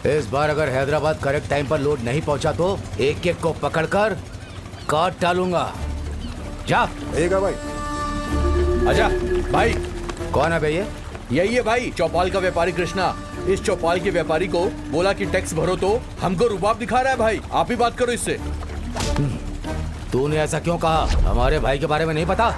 इस बार अगर Hyderabad correct time पर लोड नहीं पहुंचा तो एक एक को पकड़कर काट डालूंगा। जा। ठीक है भाई। आजा भाई। कौन है भैया? यही है भाई, चौपाल का व्यापारी कृष्णा। इस चौपाल के व्यापारी को बोला कि टैक्स भरो तो हमको रुबाब दिखा रहा है। भाई आप ही बात करो इससे। तूने ऐसा क्यों कहा? हमारे भाई के बारे में नहीं पता?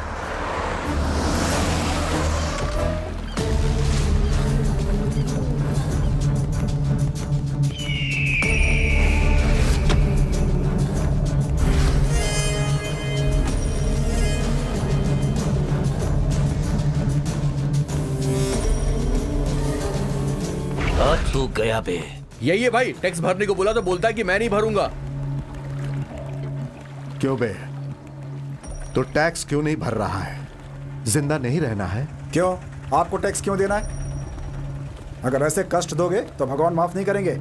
तू गया बे। यही है भाई, टैक्स भरने को बोला तो बोलता है कि मैं नहीं भरूंगा। क्यों बे? तो टैक्स क्यों नहीं भर रहा है? जिंदा नहीं रहना है? क्यों? आपको टैक्स क्यों देना है? अगर ऐसे कष्ट दोगे तो भगवान माफ नहीं करेंगे।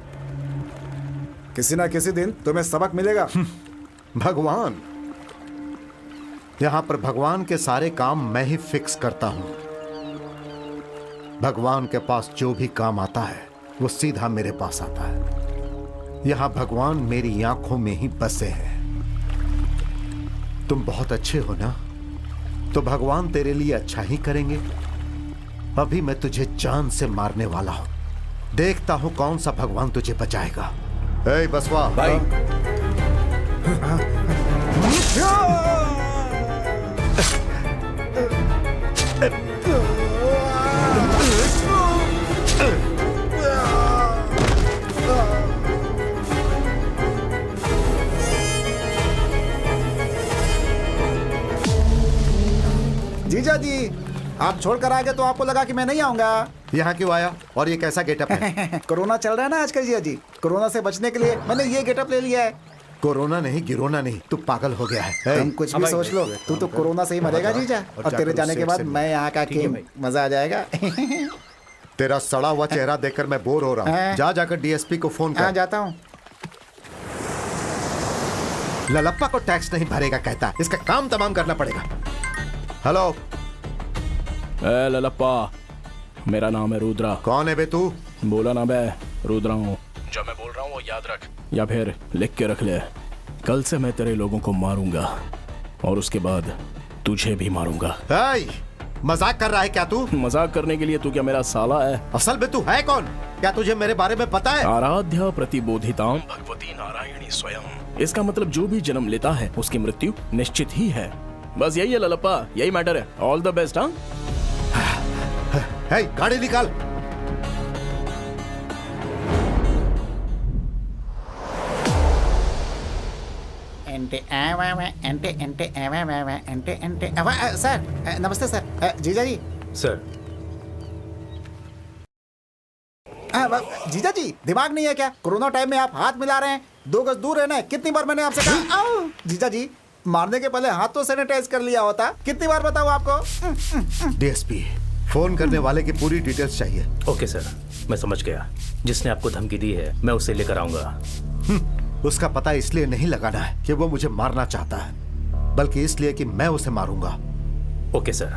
किसी ना किसी दिन तुम्हें सबक मिलेगा। भगवान? यहां पर भगवान के सारे काम मैं ही फिक्स करता हूं। भगवान के पास जो भी काम आता है वो सीधा मेरे पास आता है। यहां भगवान मेरी आंखों में ही बसे हैं। तुम बहुत अच्छे हो ना, तो भगवान तेरे लिए अच्छा ही करेंगे। अभी मैं तुझे जान से मारने वाला हूं। देखता हूं कौन सा भगवान तुझे बचाएगा। ए बसवा भाई। जीजा जी, आप छोड़कर आ गए तो आपको लगा कि मैं नहीं आऊंगा। यहाँ क्यों आया और ये कैसा गेटअप है? कोरोना चल रहा है ना आजकल जीजा जी। कोरोना से बचने के लिए मैंने ये गेटअप ले लिया है। कोरोना नहीं, गिरोना नहीं, तू पागल हो गया है। तुम कुछ भी सोच लो, तू तो कोरोना से ही मरेगा जीजा। और तेरे जाने के बाद मैं यहाँ का किंग। मजा आ जाएगा। तेरा सड़ा हुआ चेहरा देखकर मैं बोर हो रहा हूँ। जा जाकर डीएसपी को फोन कर। जाता हूँ। ललप्पा को टैक्स नहीं भरेगा कहता, इसका काम तमाम करना पड़ेगा। हेलो। ए ललप्पा, मेरा नाम है रुद्रा। कौन है बे तू? बोला ना मैं रुद्रा हूँ। जो मैं बोल रहा हूँ वो याद रख, या फिर लिख के रख ले। कल से मैं तेरे लोगों को मारूंगा और उसके बाद तुझे भी मारूंगा। मजाक कर रहा है क्या तू? मजाक करने के लिए तू क्या मेरा साला है? असल में तू है कौन? क्या तुझे मेरे बारे में पता है? आराध्या प्रतिबोधिताम भगवती नारायणी स्वयं। इसका मतलब जो भी जन्म लेता है उसकी मृत्यु निश्चित ही है। बस यही है ललप्पा, यही मैटर है। All the best. हाँ, गाड़ी निकाल। सर नमस्ते सर। जीजा जी। सर। जीजा जी, दिमाग नहीं है क्या? कोरोना टाइम में आप हाथ मिला रहे हैं। 2 गज दूर रहना है। कितनी बार मैंने आपसे कहा? जीजा जी, मारने के पहले हाथ तो सैनिटाइज कर लिया होता। कितनी बार बताऊं आपको? डीएसपी, फोन करने वाले की पूरी डिटेल्स चाहिए। ओके सर, मैं समझ गया। जिसने आपको धमकी दी है मैं उसे लेकर आऊंगा। उसका पता इसलिए नहीं लगाना है कि वो मुझे मारना चाहता है, बल्कि इसलिए कि मैं उसे मारूंगा। Okay sir.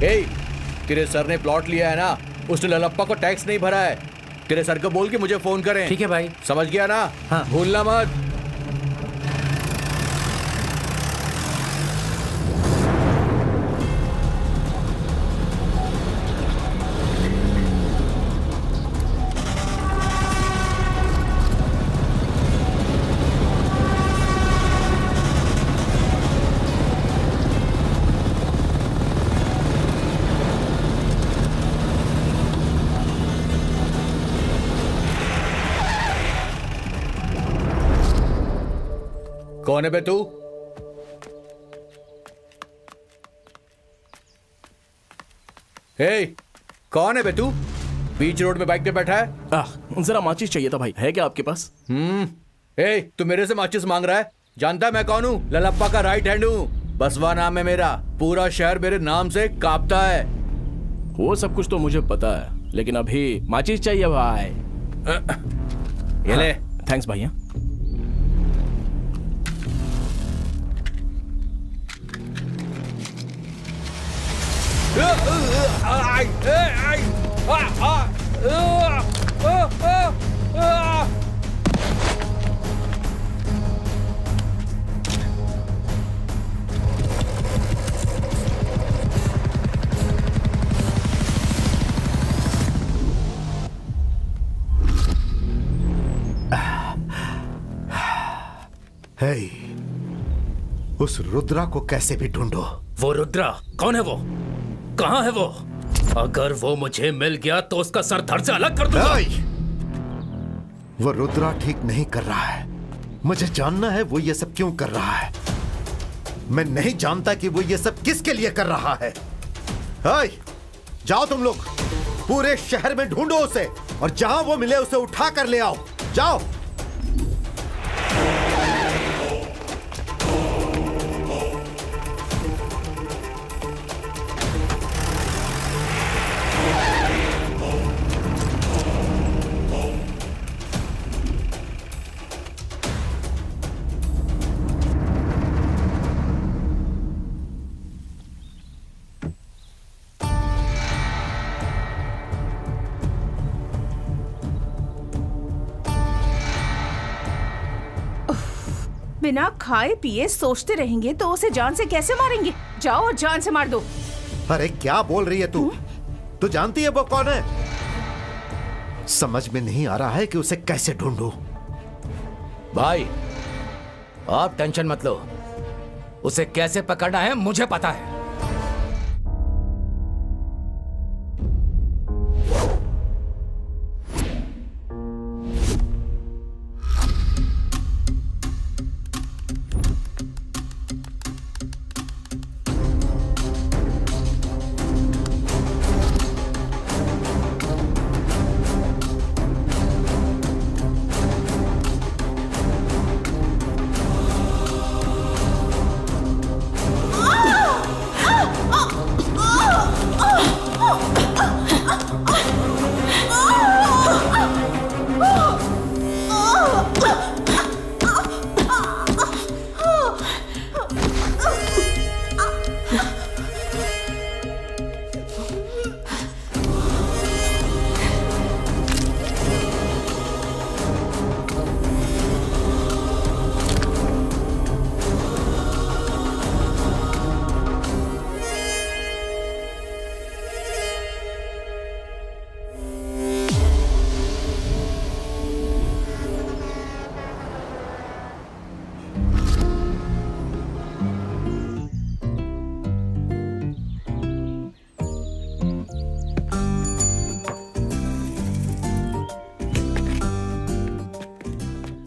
तेरे सर ने प्लॉट लिया है ना, उसने ललप्पा को टैक्स नहीं भरा है। तेरे सर को बोल के मुझे फोन करें। ठीक है भाई। समझ गया ना? हाँ। भूलना मत। कौन है बे तू? कौन है बे तू? बीच रोड में बाइक पे बैठा है। जरा माचिस चाहिए था भाई, है क्या आपके पास? तू मेरे से माचिस मांग रहा है? जानता है मैं कौन हूँ? ललप्पा का राइट हैंड हूँ। बसवा नाम है मेरा। पूरा शहर मेरे नाम से कांपता है। वो सब कुछ तो मुझे पता है, लेकिन अभी माचिस चाहिए भाई। ये ले। थैंक्स भैया। हे, उस रुद्रा को कैसे भी ढूंढो। वो रुद्रा कौन है? वो कहाँ है? वो अगर वो मुझे मिल गया तो उसका सर धड़ से अलग कर दूंगा। हे, वो रुद्रा ठीक नहीं कर रहा है। मुझे जानना है वो ये सब क्यों कर रहा है। मैं नहीं जानता कि वो ये सब किसके लिए कर रहा है। हे, जाओ तुम लोग, पूरे शहर में ढूंढो उसे, और जहां वो मिले उसे उठा कर ले आओ। जाओ। बिना खाए पिए सोचते रहेंगे तो उसे जान से कैसे मारेंगे? जाओ और जान से मार दो। अरे क्या बोल रही है तू? तू जानती है वो कौन है? समझ में नहीं आ रहा है कि उसे कैसे ढूंढूं। भाई आप टेंशन मत लो, उसे कैसे पकड़ना है मुझे पता है।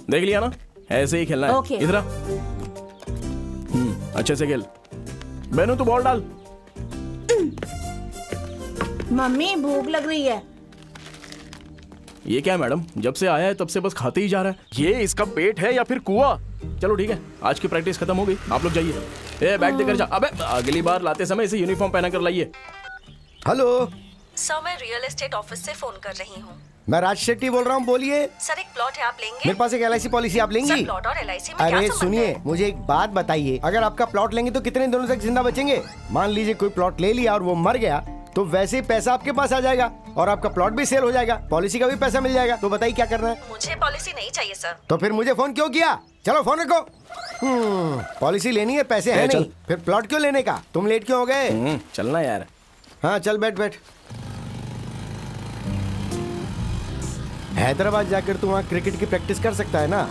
देख लिया ना, ऐसे ही खेलना है। ओके। इधर आ। अच्छे से खेल। बेनू तू बॉल डाल। मम्मी भूख लग रही है। ये क्या है मैडम, जब से आया है तब से बस खाते ही जा रहा है। ये इसका पेट है या फिर कुआं? चलो ठीक है, आज की प्रैक्टिस खत्म हो गई, आप लोग जाइए। ए बैग देकर जा। अबे अगली बार लाते समय इसे यूनिफॉर्म पहना कर लाइए। हेलो सर, मैं रियल एस्टेट ऑफिस से फोन कर रही हूँ। मैं राज शेट्टी बोल रहा हूँ, बोलिए। सर, एक प्लॉट है, आप लेंगे? मेरे पास एक LIC पॉलिसी, आप सर, लेंगी? प्लॉट और LIC में क्या अरे संबंध सुनिए, है? मुझे एक बात बताइए, अगर आपका प्लॉट लेंगे तो कितने दिनों तक जिंदा बचेंगे? मान लीजिए कोई प्लॉट ले लिया और वो मर गया, तो वैसे ही पैसा आपके पास आ जाएगा और आपका प्लॉट भी सेल हो जाएगा, पॉलिसी का भी पैसा मिल जाएगा। तो बताइए क्या करना है? मुझे पॉलिसी नहीं चाहिए सर। तो फिर मुझे फोन क्यों किया? चलो फोन रखो। पॉलिसी लेनी है, पैसे है नहीं, फिर प्लॉट क्यों लेने का? तुम लेट क्यों हो गए? चलना यार। हाँ चल बैठ बैठ। हैदराबाद जाकर तू वहाँ क्रिकेट की प्रैक्टिस कर सकता है ना?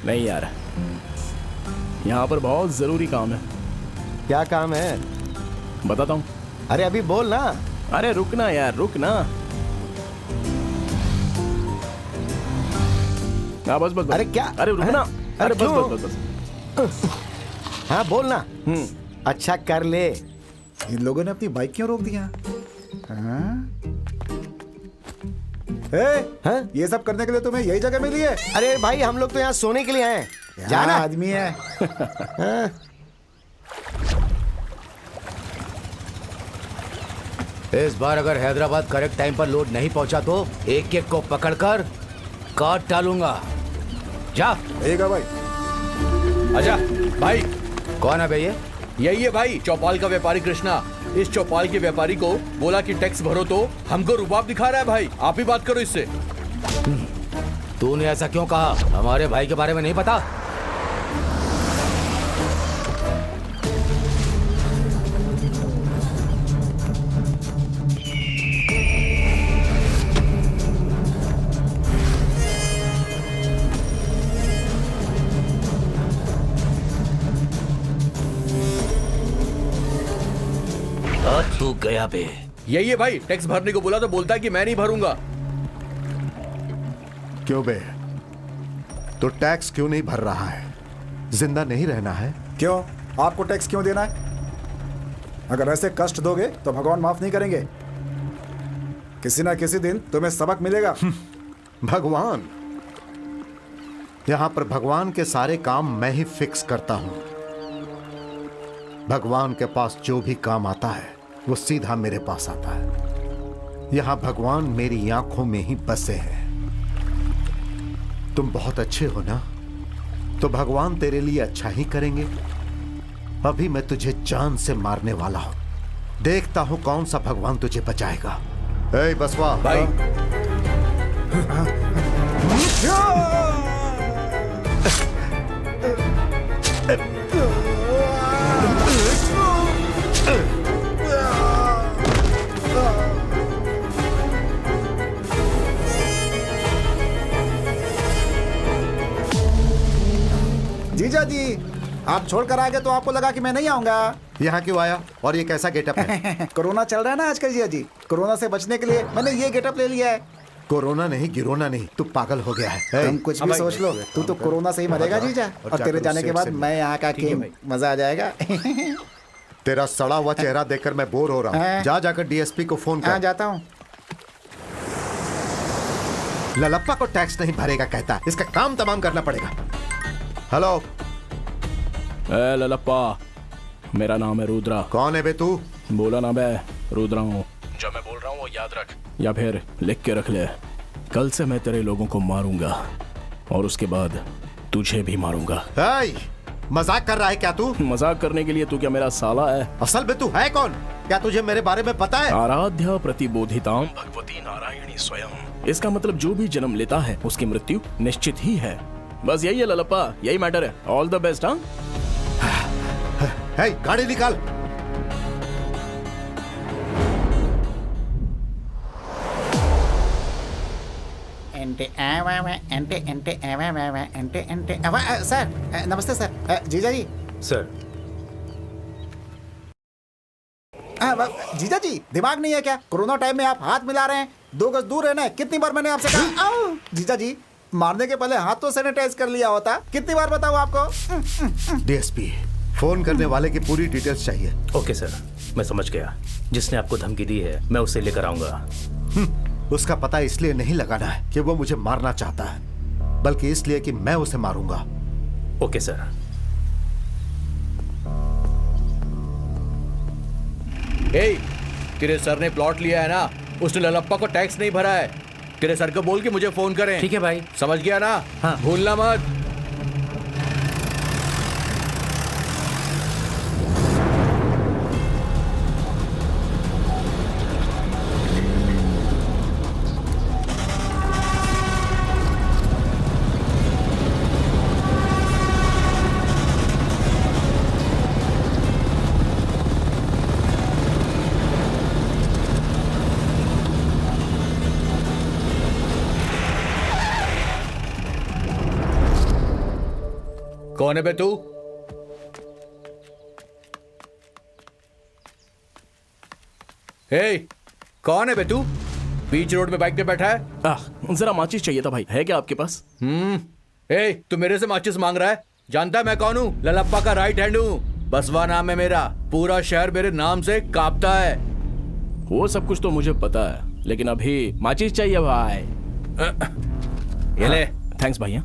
नहीं यार, यहाँ पर बहुत जरूरी काम है। क्या काम है? बताता हूँ। अरे अभी बोल ना। अरे रुकना यार, रुकना। हाँ बस बस बस। अरे क्या? अरे रुकना। अरे अरे बस क्यों? बस बस बस। हाँ बोल ना। अच्छा कर ले। इन लोगों ने अपनी बाइक क्यों रोक दिया? हाँ? हाँ? ये सब करने के लिए तुम्हें यही जगह मिली है? अरे भाई हम लोग तो यहाँ सोने के लिए आए हैं। क्या जाना। आदमी है। हाँ? इस बार अगर हैदराबाद करेक्ट टाइम पर लोड नहीं पहुंचा तो एक एक को पकड़कर काट डालूंगा। जा। ठीक है भाई। आजा भाई। कौन है भैया? यही है भाई चौपाल का व्यापारी कृष्णा। इस चौपाल के व्यापारी को बोला कि टैक्स भरो तो हमको रुबाब दिखा रहा है भाई। आप ही बात करो इससे। तूने ऐसा क्यों कहा? हमारे भाई के बारे में नहीं पता? तू गया बे। यही है भाई, टैक्स भरने को बोला तो बोलता है कि मैं नहीं भरूंगा। क्यों बे, तो टैक्स क्यों नहीं भर रहा है? जिंदा नहीं रहना है? क्यों? आपको टैक्स क्यों देना है? अगर ऐसे कष्ट दोगे तो भगवान माफ नहीं करेंगे। किसी ना किसी दिन तुम्हें सबक मिलेगा। भगवान? यहां पर भगवान के सारे काम मैं ही फिक्स करता हूं। भगवान के पास जो भी काम आता है वो सीधा मेरे पास आता है। यहां भगवान मेरी आंखों में ही बसे हैं। तुम बहुत अच्छे हो ना, तो भगवान तेरे लिए अच्छा ही करेंगे। अभी मैं तुझे जान से मारने वाला हूं। देखता हूं कौन सा भगवान तुझे बचाएगा। ए बसवा भाई जीजा जी, आप छोड़कर आ गए तो आपको लगा कि मैं नहीं आऊंगा। यहां क्यों आया और ये कैसा गेटअप है? कोरोना चल रहा है ना आजकल जीजा जी, कोरोना से बचने के लिए मैंने ये गेटअप ले लिया है। कोरोना नहीं, गिरोना नहीं, तू पागल हो गया है। तुम कुछ भी सोच लो, तू तो कोरोना से ही मरेगा जीजा। और तेरे जाने के बाद मैं यहाँ का किंग, मजा आ जाएगा। तेरा सड़ा हुआ चेहरा देखकर मैं बोर हो रहा हूँ। जा जाकर डीएसपी को फोन हाँ कर। जाता हूँ। ललप्पा को टैक्स नहीं भरेगा कहता है, इसका काम तमाम करना पड़ेगा। हेलो। ए ललप्पा, मेरा नाम है रुद्रा। कौन है बे तू? बोला ना मैं रुद्रा हूँ। जो मैं बोल रहा हूँ वो याद रख, या फिर लिख के रख ले। कल से मैं तेरे लोगों को मारूंगा और उसके बाद तुझे भी मारूंगा। मजाक कर रहा है क्या तू? मजाक करने के लिए तू क्या मेरा साला है? असल में तू है कौन? क्या तुझे मेरे बारे में पता है? आराध्या प्रतिबोधिताम भगवती नारायणी स्वयं। इसका मतलब जो भी जन्म लेता है उसकी मृत्यु निश्चित ही है। बस यही है ललप्पा, यही मैटर है। All the best. हाँ गाड़ी निकाल। सर नमस्ते सर। जीजा जी। सर जीजा जी, दिमाग नहीं है क्या? कोरोना टाइम में आप हाथ मिला रहे हैं, 2 गज दूर रहना है। कितनी बार मैंने आपसे कहा? जीजा जी, मारने के पहले हाथ तो सैनिटाइज कर लिया होता। कितनी बार बताऊं आपको? डीएसपी, फोन करने वाले की पूरी डिटेल्स चाहिए। ओके सर, मैं समझ गया। जिसने आपको धमकी दी है मैं उसे लेकर आऊंगा। उसका पता इसलिए नहीं लगाना है कि वो मुझे मारना चाहता है, बल्कि इसलिए कि मैं उसे मारूंगा। Okay sir. तेरे सर ने प्लॉट लिया है ना, उसने ललप्पा को टैक्स नहीं भरा है। तेरे सर को बोल के मुझे फोन करें। ठीक है भाई। समझ गया ना? हाँ। भूलना मत। कौन है बे तू? कौन है बे तू? बीच रोड में बाइक पे बैठा है। जरा माचिस चाहिए था भाई, है क्या आपके पास? तू मेरे से माचिस मांग रहा है? जानता है मैं कौन हूँ? ललप्पा का राइट हैंड हूँ। बसवा नाम है मेरा। पूरा शहर मेरे नाम से कांपता है। वो सब कुछ तो मुझे पता है, लेकिन अभी माचिस चाहिए भाई। ये ले। थैंक्स भैया।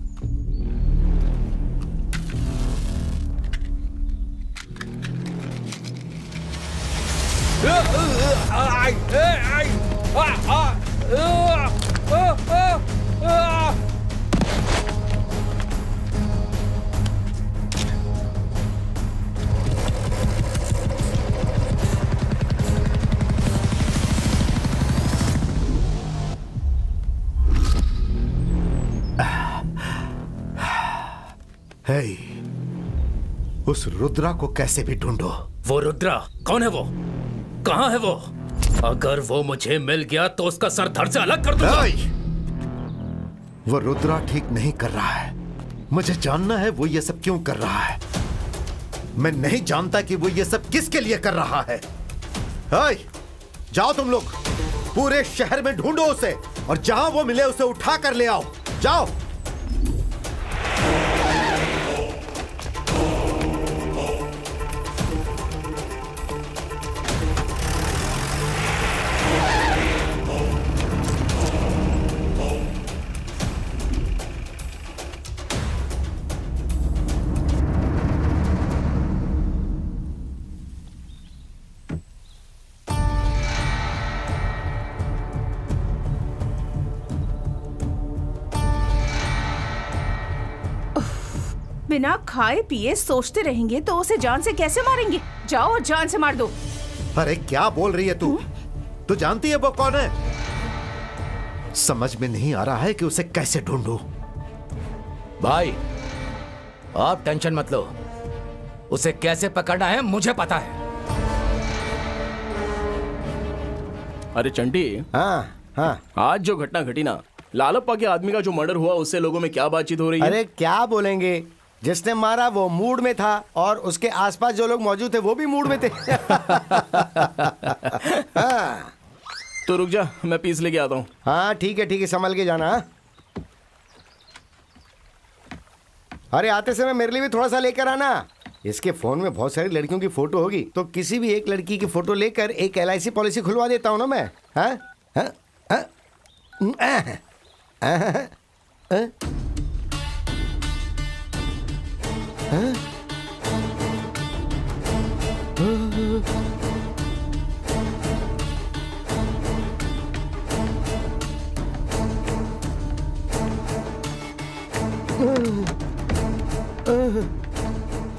हे, उस रुद्रा को कैसे भी ढूंढो। वो रुद्रा कौन है? वो कहाँ है? वो अगर वो मुझे मिल गया तो उसका सर धड़ से अलग कर दूंगा। हे, वो रुद्रा ठीक नहीं कर रहा है। मुझे जानना है वो ये सब क्यों कर रहा है। मैं नहीं जानता कि वो ये सब किसके लिए कर रहा है। हे, जाओ तुम लोग, पूरे शहर में ढूंढो उसे, और जहां वो मिले उसे उठा कर ले आओ। जाओ। बिना खाए पिए सोचते रहेंगे तो उसे जान से कैसे मारेंगे? जाओ और जान से मार दो। अरे क्या बोल रही है तू? तू जानती है वो कौन है? समझ में नहीं आ रहा है कि उसे कैसे ढूंढूं। भाई आप टेंशन मत लो, उसे कैसे पकड़ना है मुझे पता है। अरे चंटी, हाँ हाँ। आज जो घटना घटी ना, लालप्पा के आदमी का जो मर्डर हुआ, उससे लोगों में क्या बातचीत हो रही है? अरे क्या बोलेंगे, जिसने मारा वो मूड में था और उसके आसपास जो लोग मौजूद थे वो भी मूड में थे। हाँ। तो रुक जा, मैं पीस लेके आता हूँ। हाँ ठीक है, संभल के जाना। हाँ? अरे आते समय मेरे लिए भी थोड़ा सा लेकर आना। इसके फोन में बहुत सारी लड़कियों की फोटो होगी, तो किसी भी एक लड़की की फोटो लेकर एक LIC पॉलिसी खुलवा देता हूँ ना मैं। हाँ हाँ हाँ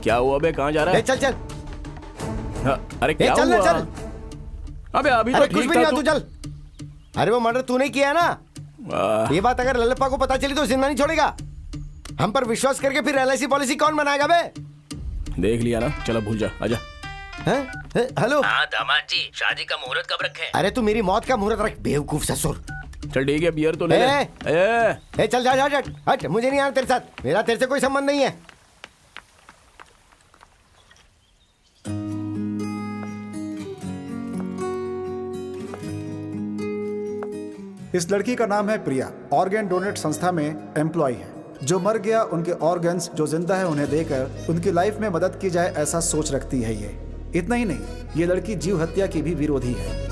क्या हुआ बे, कहाँ जा रहा है? चल। हाँ, अरे क्या चल हुआ? चल। अबे अभी तो अरे कुछ ठीक भी नहीं, था तू तू। चल। अरे वो मर्डर तूने किया है ना। ये बात अगर लल्लप्पा को पता चली तो जिंदा नहीं छोड़ेगा। हम पर विश्वास करके फिर LIC पॉलिसी कौन बनाएगा बे? देख लिया ना, चलो भूल जा, आजा। हेलो। हाँ दामाद जी, शादी का मुहूर्त कब रखे? अरे तू मेरी मौत का मुहूर्त रख, बेवकूफ ससुर। चल ठीक है, बियर तो ले ले। चल जा हट, मुझे नहीं आना तेरे साथ, मेरा तेरे से कोई संबंध नहीं है। इस लड़की का नाम है प्रिया, ऑर्गन डोनेट संस्था में एम्प्लॉय है। जो मर गया उनके ऑर्गन्स जो जिंदा है उन्हें देकर उनकी लाइफ में मदद की जाए ऐसा सोच रखती है ये। इतना ही नहीं, ये लड़की जीव हत्या की भी विरोधी है।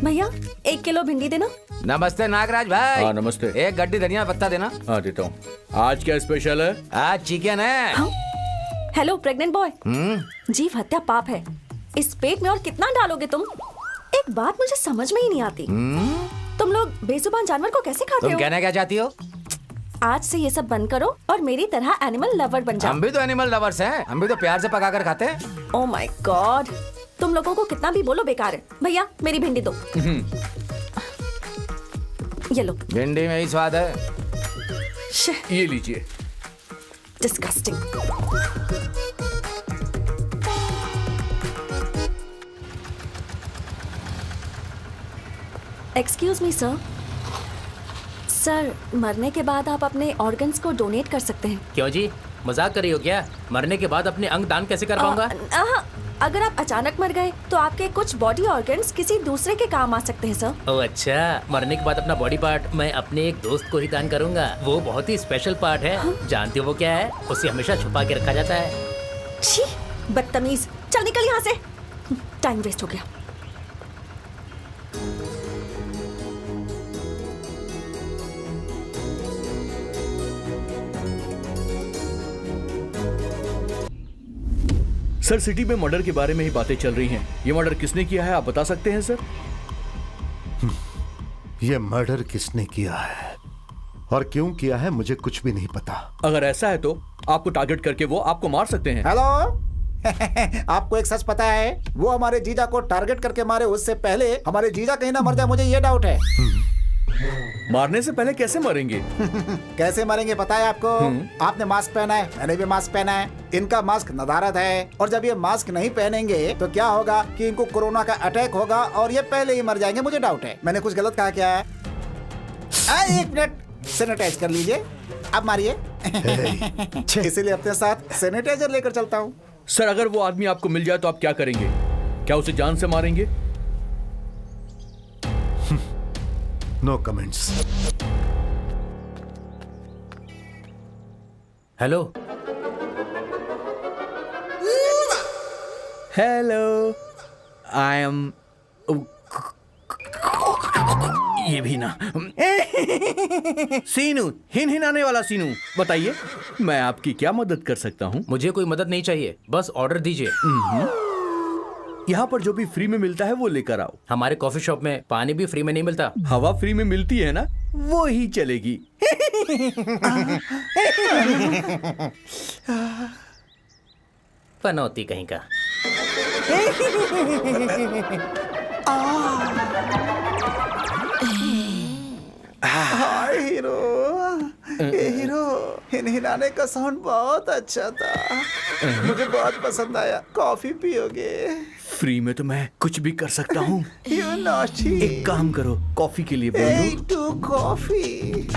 भैया 1 किलो भिंडी देना। नमस्ते नागराज भाई। हाँ नमस्ते। एक गड्डी धनिया पत्ता देना। हाँ देता हूँ। आज क्या स्पेशल है? आज चिकन है। हाँ? हेलो प्रेग्नेंट बॉय, जीव हत्या पाप है। इस पेट में और कितना डालोगे तुम? एक बात मुझे समझ में ही नहीं आती, तुम लोग बेजुबान जानवर को कैसे खाते तुम हो? कहना क्या चाहती हो? आज से ये सब बंद करो और मेरी तरह एनिमल लवर बन जाओ। हम भी तो एनिमल लवर्स हैं, हम भी तो प्यार से पका कर खाते हैं। ओह माय गॉड, तुम लोगों को कितना भी बोलो बेकार है। भैया मेरी भिंडी दो। ये लो। भिंडी में ही स्वाद है। ये लीजिए। Disgusting. Excuse me sir. Sir, मरने के बाद आप अपने ऑर्गन्स को डोनेट कर सकते हैं। क्यों जी, मजाक कर रही हो क्या? मरने के बाद अपने अंग दान कैसे कर पाऊंगा? अगर आप अचानक मर गए तो आपके कुछ बॉडी ऑर्गन्स किसी दूसरे के काम आ सकते हैं सर। ओह अच्छा, मरने के बाद अपना बॉडी पार्ट मैं अपने एक दोस्त को ही दान करूंगा। वो बहुत ही स्पेशल पार्ट है। जानती हो वो क्या है? उसे हमेशा छुपा के रखा जाता है। छी, बदतमीज, चल निकल यहाँ से, टाइम वेस्ट हो गया। सर सिटी में मर्डर के बारे में ही बातें चल रही हैं। ये मर्डर किसने किया है आप बता सकते हैं सर? ये मर्डर किसने किया है और क्यों किया है मुझे कुछ भी नहीं पता। अगर ऐसा है तो आपको टारगेट करके वो आपको मार सकते हैं। हेलो आपको एक सच पता है, वो हमारे जीजा को टारगेट करके मारे उससे पहले हमारे जीजा कहीं ना मर जाए, मुझे ये डाउट है। मारने से पहले कैसे मरेंगे? कैसे मरेंगे पता है आपको? आपने मास्क पहना है, मैंने भी मास्क पहना है। इनका मास्क नदारत है, और जब ये मास्क नहीं पहनेंगे तो क्या होगा कि इनको कोरोना का अटैक होगा और ये पहले ही मर जाएंगे। मुझे डाउट है, मैंने कुछ गलत कहा क्या? एक मिनट, सैनिटाइज कर लीजिए, अब मारिए। इसीलिए अपने साथ सैनिटाइजर लेकर चलता हूँ। सर, अगर वो आदमी आपको मिल जाए तो आप क्या करेंगे? क्या उसे जान से मारेंगे? No comments. Hello hello, I am, ये भी ना। सीनू, हिनहिनाने वाला सीनू, बताइए मैं आपकी क्या मदद कर सकता हूँ? मुझे कोई मदद नहीं चाहिए, बस ऑर्डर दीजिए। यहाँ पर जो भी फ्री में मिलता है वो लेकर आओ। हमारे कॉफी शॉप में पानी भी फ्री में नहीं मिलता। हवा फ्री में मिलती है ना, वो ही चलेगी। पनौती कहीं का। हाय हीरो, ये हीरो, हिनहिनाने का साउंड बहुत अच्छा था, मुझे बहुत पसंद आया। कॉफी पियोगे? फ्री में तो मैं कुछ भी कर सकता हूँ। You naughty. एक काम करो, कॉफी के लिए बोल Hey, दो। To coffee.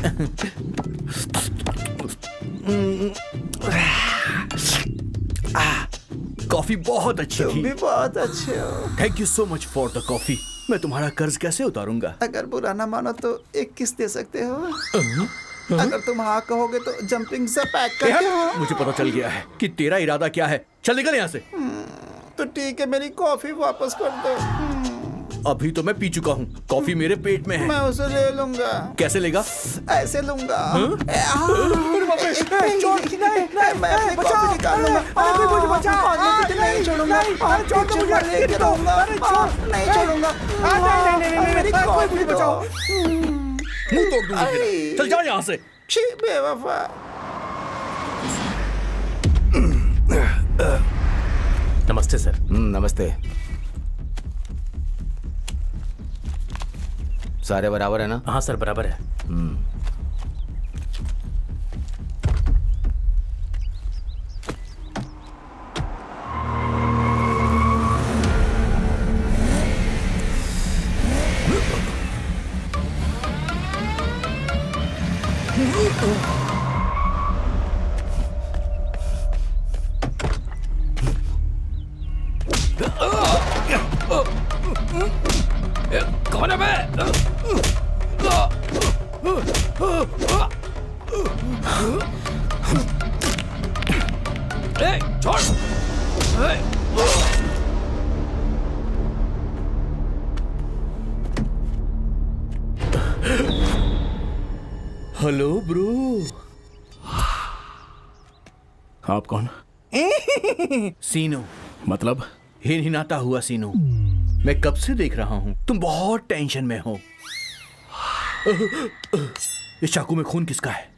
कॉफी बहुत अच्छी तुम थी। भी बहुत अच्छे हो। Thank you so much for the coffee. मैं तुम्हारा कर्ज कैसे उतारूंगा? अगर बुरा ना मानो तो एक किस दे सकते हो? अगर तुम हाँ कहोगे तो जंपिंग से पैक कर दो। मुझे पता चल गया है कि तेरा इरादा क्या है। चल निकल यहाँ से। तो ठीक है, मेरी कॉफी वापस कर दो। अभी तो मैं पी चुका हूँ, कॉफी मेरे पेट में है। मैं उसे ले लूंगा। कैसे लेगा? ऐसे लूंगा। मैं अपनी कॉफी निकाल लूंगा। नहीं छोड़ूंगा, लेके रहूंगा, नहीं छोड़ूंगा। मेरी कॉफी दो। मुंह तोड़ दूंगा तेरा। चल जा यहाँ से। छी बेवफा। नमस्ते सर। नमस्ते। सारे बराबर है ना? हाँ सर, बराबर है। कौन है बे? छोड़। Hello bro. आप कौन? सीनू, मतलब? हिनहिनाता हुआ सीनू। मैं कब से देख रहा हूँ, तुम बहुत टेंशन में हो। इस चाकू में खून किसका है?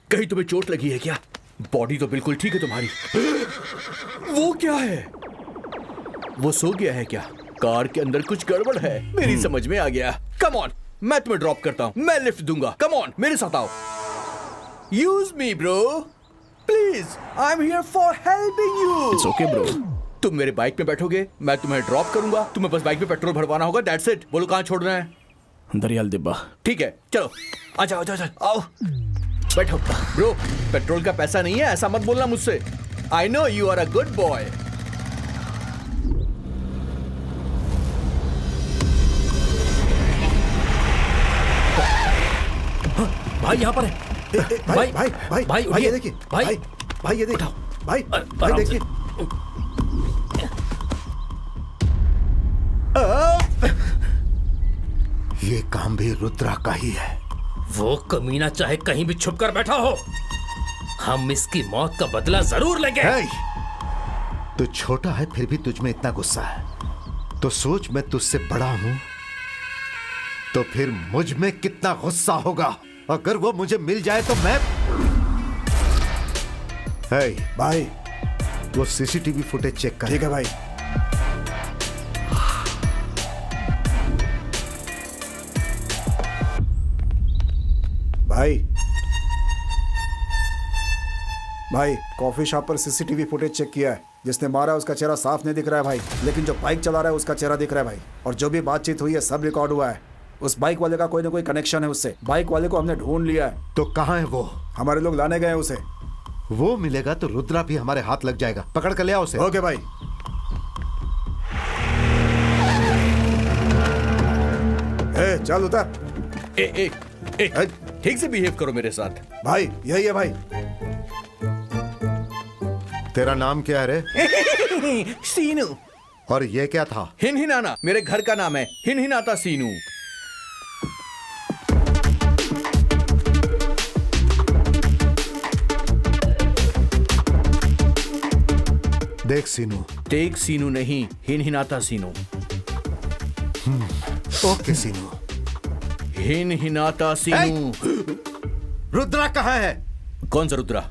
कहीं तुम्हें चोट लगी है क्या? बॉडी तो बिल्कुल ठीक है तुम्हारी। वो क्या है? वो सो गया है क्या? कार के अंदर कुछ गड़बड़ है। मेरी समझ में आ गया। कम ऑन, मैं तुम्हें ड्रॉप करता हूँ, मैं लिफ्ट दूंगा। कम ऑन, मेरे साथ आओ। Use me bro, please. I am here for helping you. It's okay bro. तुम मेरे बाइक में बैठोगे, मैं तुम्हें ड्रॉप करूंगा। तुम्हें बस बाइक में पेट्रोल भरवाना होगा, दैट्स इट। बोलो कहाँ छोड़ना है? दरियाल दिब्बा। ठीक है, चलो आ जाओ, आओ बैठो। ब्रो, पेट्रोल का पैसा नहीं है, ऐसा मत बोलना मुझसे। I know you are a good boy. भाई यहाँ पर है। भाई भाई भाई भाई भाई ये देखिए, भाई भाई ये देखिए, भाई भाई आराम से। देखिए। ये काम भी रुद्रा का ही है। वो कमीना चाहे कहीं भी छुप कर बैठा हो, हम इसकी मौत का बदला जरूर लेंगे। हे! तू छोटा है फिर भी तुझ में इतना गुस्सा है, तो सोच मैं तुझसे बड़ा हूं तो फिर मुझ में कितना गुस्सा होगा। अगर वो मुझे मिल जाए तो मैं भाई वो सीसीटीवी फुटेज चेक कर। ठीक है भाई। भाई कॉफी शॉप पर सीसीटीवी फुटेज चेक किया है। जिसने मारा उसका चेहरा साफ नहीं दिख रहा है भाई, लेकिन जो बाइक चला रहा है उसका चेहरा दिख रहा है भाई। और जो भी बातचीत हुई है सब रिकॉर्ड हुआ है। उस बाइक वाले का कोई ना कोई कनेक्शन है उससे। बाइक वाले को हमने ढूंढ लिया है। तो कहाँ है वो? हमारे लोग लाने गए हैं उसे। वो मिलेगा तो रुद्रा भी हमारे हाथ लग जाएगा। पकड़ कर ले आओ उसे। ओके भाई। चल उतर। ठीक से बिहेव करो मेरे साथ। भाई यही है भाई। तेरा नाम क्या है रे? सीनू। और ये क्या था? हिनहिनाना मेरे घर का नाम है। हिनहिनाता सीनू। देख सीनू। टेक सीनू नहीं, हिनहिनाता सीनू। ओके सीनू। हिनहिनाता सीनू। रुद्रा कहाँ है? कौन सा रुद्रा?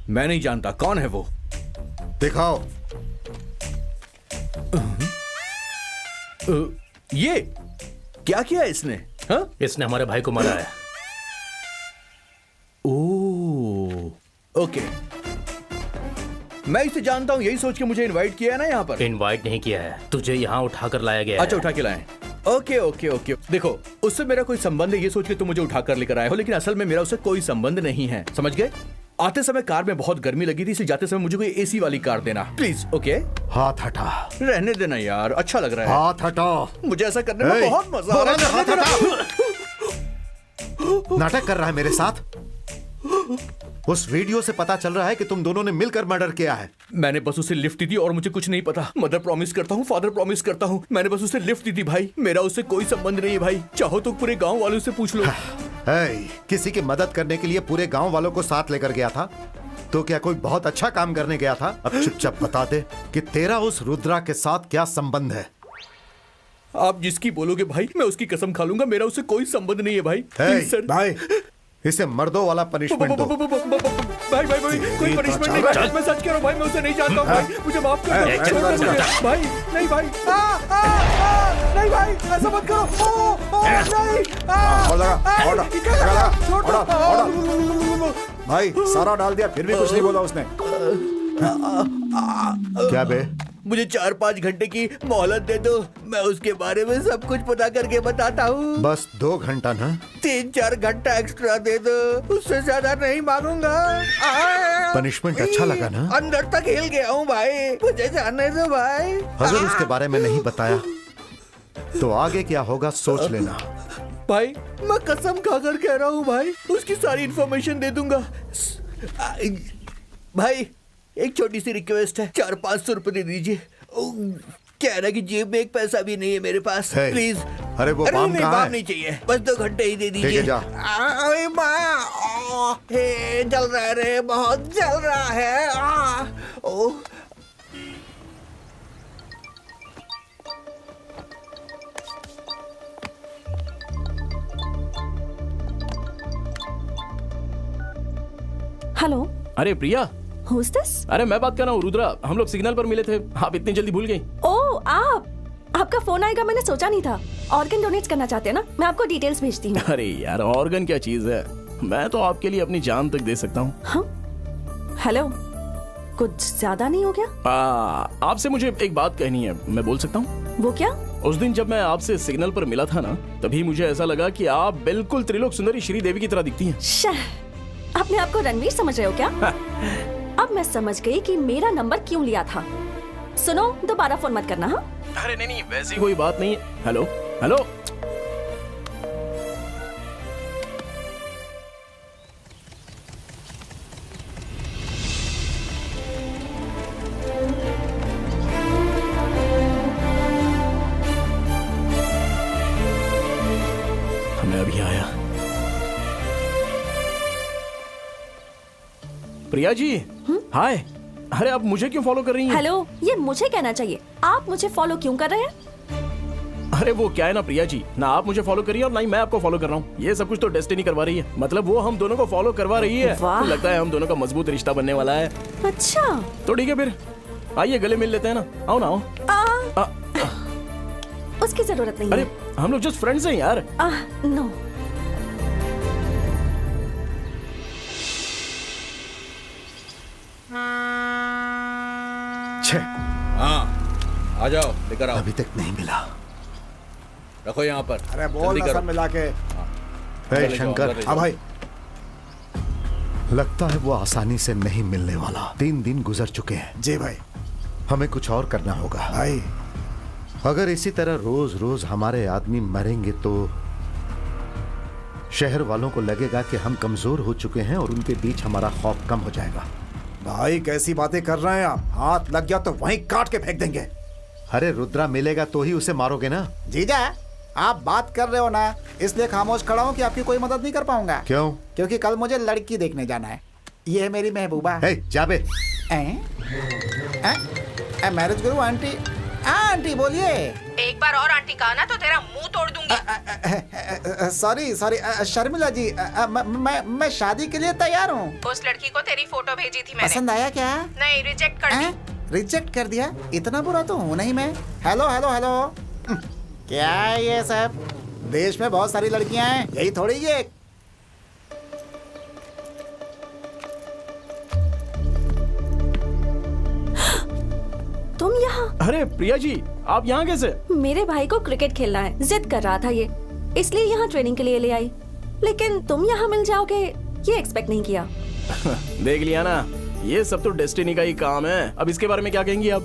मैं नहीं जानता। कौन है वो? दिखाओ। ये क्या किया इसने? हाँ? इसने हमारे भाई को मारा है। ओके, मैं इसे जानता हूँ। यही सोच के मुझे इनवाइट किया है ना यहाँ पर। इनवाइट नहीं किया है, तुझे यहाँ उठाकर लाया गया अच्छा, है। उठा के लाए। Okay okay okay. देखो, उससे मेरा कोई संबंध है ये सोच के तुम मुझे उठाकर लेकर आए हो, लेकिन असल में मेरा उससे कोई संबंध नहीं है। समझ गए? आते समय कार में बहुत गर्मी लगी थी, इसलिए जाते समय मुझे कोई एसी वाली कार देना प्लीज। ओके? हाथ हटा। रहने देना यार, अच्छा लग रहा है। हाथ हटाओ। मुझे ऐसा करने में बहुत मजा आ रहा है। हाथ हटा। नाटक कर रहा है मेरे साथ। उस वीडियो से पता चल रहा है कि तुम दोनों ने मिलकर मर्डर किया है। मैंने बस उसे लिफ्ट दी थी और मुझे कुछ नहीं पता। मदर प्रॉमिस करता हूँ, फादर प्रॉमिस करता हूँ, मैंने बस उसे लिफ्ट दी थी भाई। मेरा उससे कोई संबंध नहीं है भाई। चाहो तो पूरे गांव वालों से पूछ लो। किसी की मदद करने के लिए पूरे गांव वालों को साथ लेकर गया था तो क्या कोई बहुत अच्छा काम करने गया था? अब चुपचाप बता दे कि तेरा उस रुद्रा के साथ क्या संबंध है। आप जिसकी बोलोगे भाई, मैं उसकी कसम खा लूंगा। मेरा उससे कोई संबंध नहीं है भाई। Please sir. भाई इसे मर्दों वाला पनिशमेंट दो। भाई भाई भाई, कोई पनिशमेंट नहीं भाई। मैं सच कह रहा हूँ भाई, मैं उसे नहीं जानता हूँ भाई। मुझे माफ कर दो। छोड़ दो मुझे भाई। नहीं भाई, नहीं भाई, ऐसा मत करो। भाई सारा डाल दिया फिर भी कुछ नहीं बोला उसने। क्या बे? मुझे 4-5 घंटे की मोहलत दे दो, मैं उसके बारे में सब कुछ पता करके बताता हूँ। बस 2 घंटा ना? 3-4 घंटा एक्स्ट्रा दे दो, उससे ज्यादा नहीं मांगूंगा। पनिशमेंट अच्छा लगा ना? अंदर तक हिल गया हूँ भाई, मुझे जाने दो भाई। अगर उसके बारे में नहीं बताया तो आगे क्या होगा सोच लेना। भाई मैं कसम खाकर कह रहा हूँ भाई, उसकी सारी इंफॉर्मेशन दे दूंगा। भाई एक छोटी सी रिक्वेस्ट है, 400-500 रुपए दे दीजिए। क्या है ना कि जेब में एक पैसा भी नहीं है मेरे पास। प्लीज। अरे वो बाम नहीं, कहाँ बाम है? नहीं चाहिए, बस 2 घंटे ही दे दीजिए। ठीक है, जा। जल रहा है रे, बहुत जल रहा है। हेलो। अरे प्रिया। Who's this? अरे मैं बात कर रहा हूँ रुद्रा। हम लोग सिग्नल पर मिले थे, आप इतनी जल्दी भूल गई? ओह आपका फोन आएगा मैंने सोचा नहीं था। ऑर्गन डोनेट करना चाहते हैं ना? मैं आपको डिटेल्स भेजती हूँ। अरे यार, ऑर्गन क्या चीज है? मैं तो आपके लिए अपनी जान तक दे सकता हूँ। हाँ? हेलो, कुछ ज्यादा नहीं हो गया? आपसे मुझे एक बात कहनी है, मैं बोल सकता हूँ? वो क्या? उस दिन जब मैं आपसे सिग्नल पर मिला था ना, तभी मुझे ऐसा लगा कि आप बिल्कुल त्रिलोक सुंदरी श्री देवी की तरह दिखती हैं। अपने आप को रणवीर समझ रहे हो क्या? अब मैं समझ गई कि मेरा नंबर क्यों लिया था। सुनो, दोबारा फोन मत करना। हाँ? अरे नहीं, वैसी कोई बात नहीं है। Hello hello. मैं अभी आया। प्रिया जी, हाय। अरे आप मुझे क्यों फॉलो कर रही हैं? हेलो, ये मुझे कहना चाहिए। आप मुझे फॉलो क्यों कर रहे हैं? अरे वो क्या है ना प्रिया जी, ना आप मुझे फॉलो करिए और ना ही मैं आपको फॉलो कर रहा हूँ। ये सब कुछ तो डेस्टिनी करवा रही है, मतलब वो हम दोनों को फॉलो करवा रही है। वाह। लगता है हम दोनों का मजबूत रिश्ता बनने वाला है। अच्छा। तो ठीक है फिर, आइए गले मिल लेते हैं ना। आओ ना आओ। उसकी जरूरत नहीं अरे है। हम लोग जस्ट फ्रेंड्स हैं यार। नो। छे, हाँ आ जाओ, लेकर आओ। अभी तक नहीं मिला। रखो यहाँ पर। अरे बोल जल्दी ना करो। सब मिला के। हे शंकर, हाँ भाई। लगता है वो आसानी से नहीं मिलने वाला। 3 दिन गुजर चुके हैं। जी भाई। हमें कुछ और करना होगा भाई अगर इसी तरह रोज रोज हमारे आदमी मरेंगे तो शहर वालों को लगेगा कि हम कमजोर हो चुके हैं और उनके बीच हमारा खौफ कम हो जाएगा। भाई कैसी बातें कर रहे हैं आप? हाथ लग गया तो वहीं काट के फेंक देंगे। अरे रुद्रा मिलेगा तो ही उसे मारोगे ना। जीजा आप बात कर रहे हो ना, इसलिए खामोश खड़ा हूँ कि आपकी कोई मदद नहीं कर पाऊंगा। क्यों? क्योंकि कल मुझे लड़की देखने जाना है। ये है मेरी महबूबा। हे जाबे। मैरिज गुरु आंटी। आंटी बोलिए। एक बार और आंटी कहा ना तो तेरा मुंह तोड़ दूंगी। सॉरी सॉरी शर्मिला जी, मैं शादी के लिए तैयार हूँ। उस लड़की को तेरी फोटो भेजी थी मैंने। पसंद आया क्या? नहीं, रिजेक्ट कर दी। रिजेक्ट कर दिया? इतना बुरा तो हूँ नहीं मैं। Hello hello hello. क्या है ये सब? देश में बहुत सारी लड़कियां हैं, यही थोड़ी ये। तुम यहाँ? अरे प्रिया जी, आप यहाँ कैसे? मेरे भाई को क्रिकेट खेलना है, जिद कर रहा था ये, इसलिए यहाँ ट्रेनिंग के लिए ले आई। लेकिन तुम यहाँ मिल जाओगे ये एक्सपेक्ट नहीं किया। देख लिया ना, ये सब तो डेस्टिनी का ही काम है। अब इसके बारे में क्या कहेंगी आप?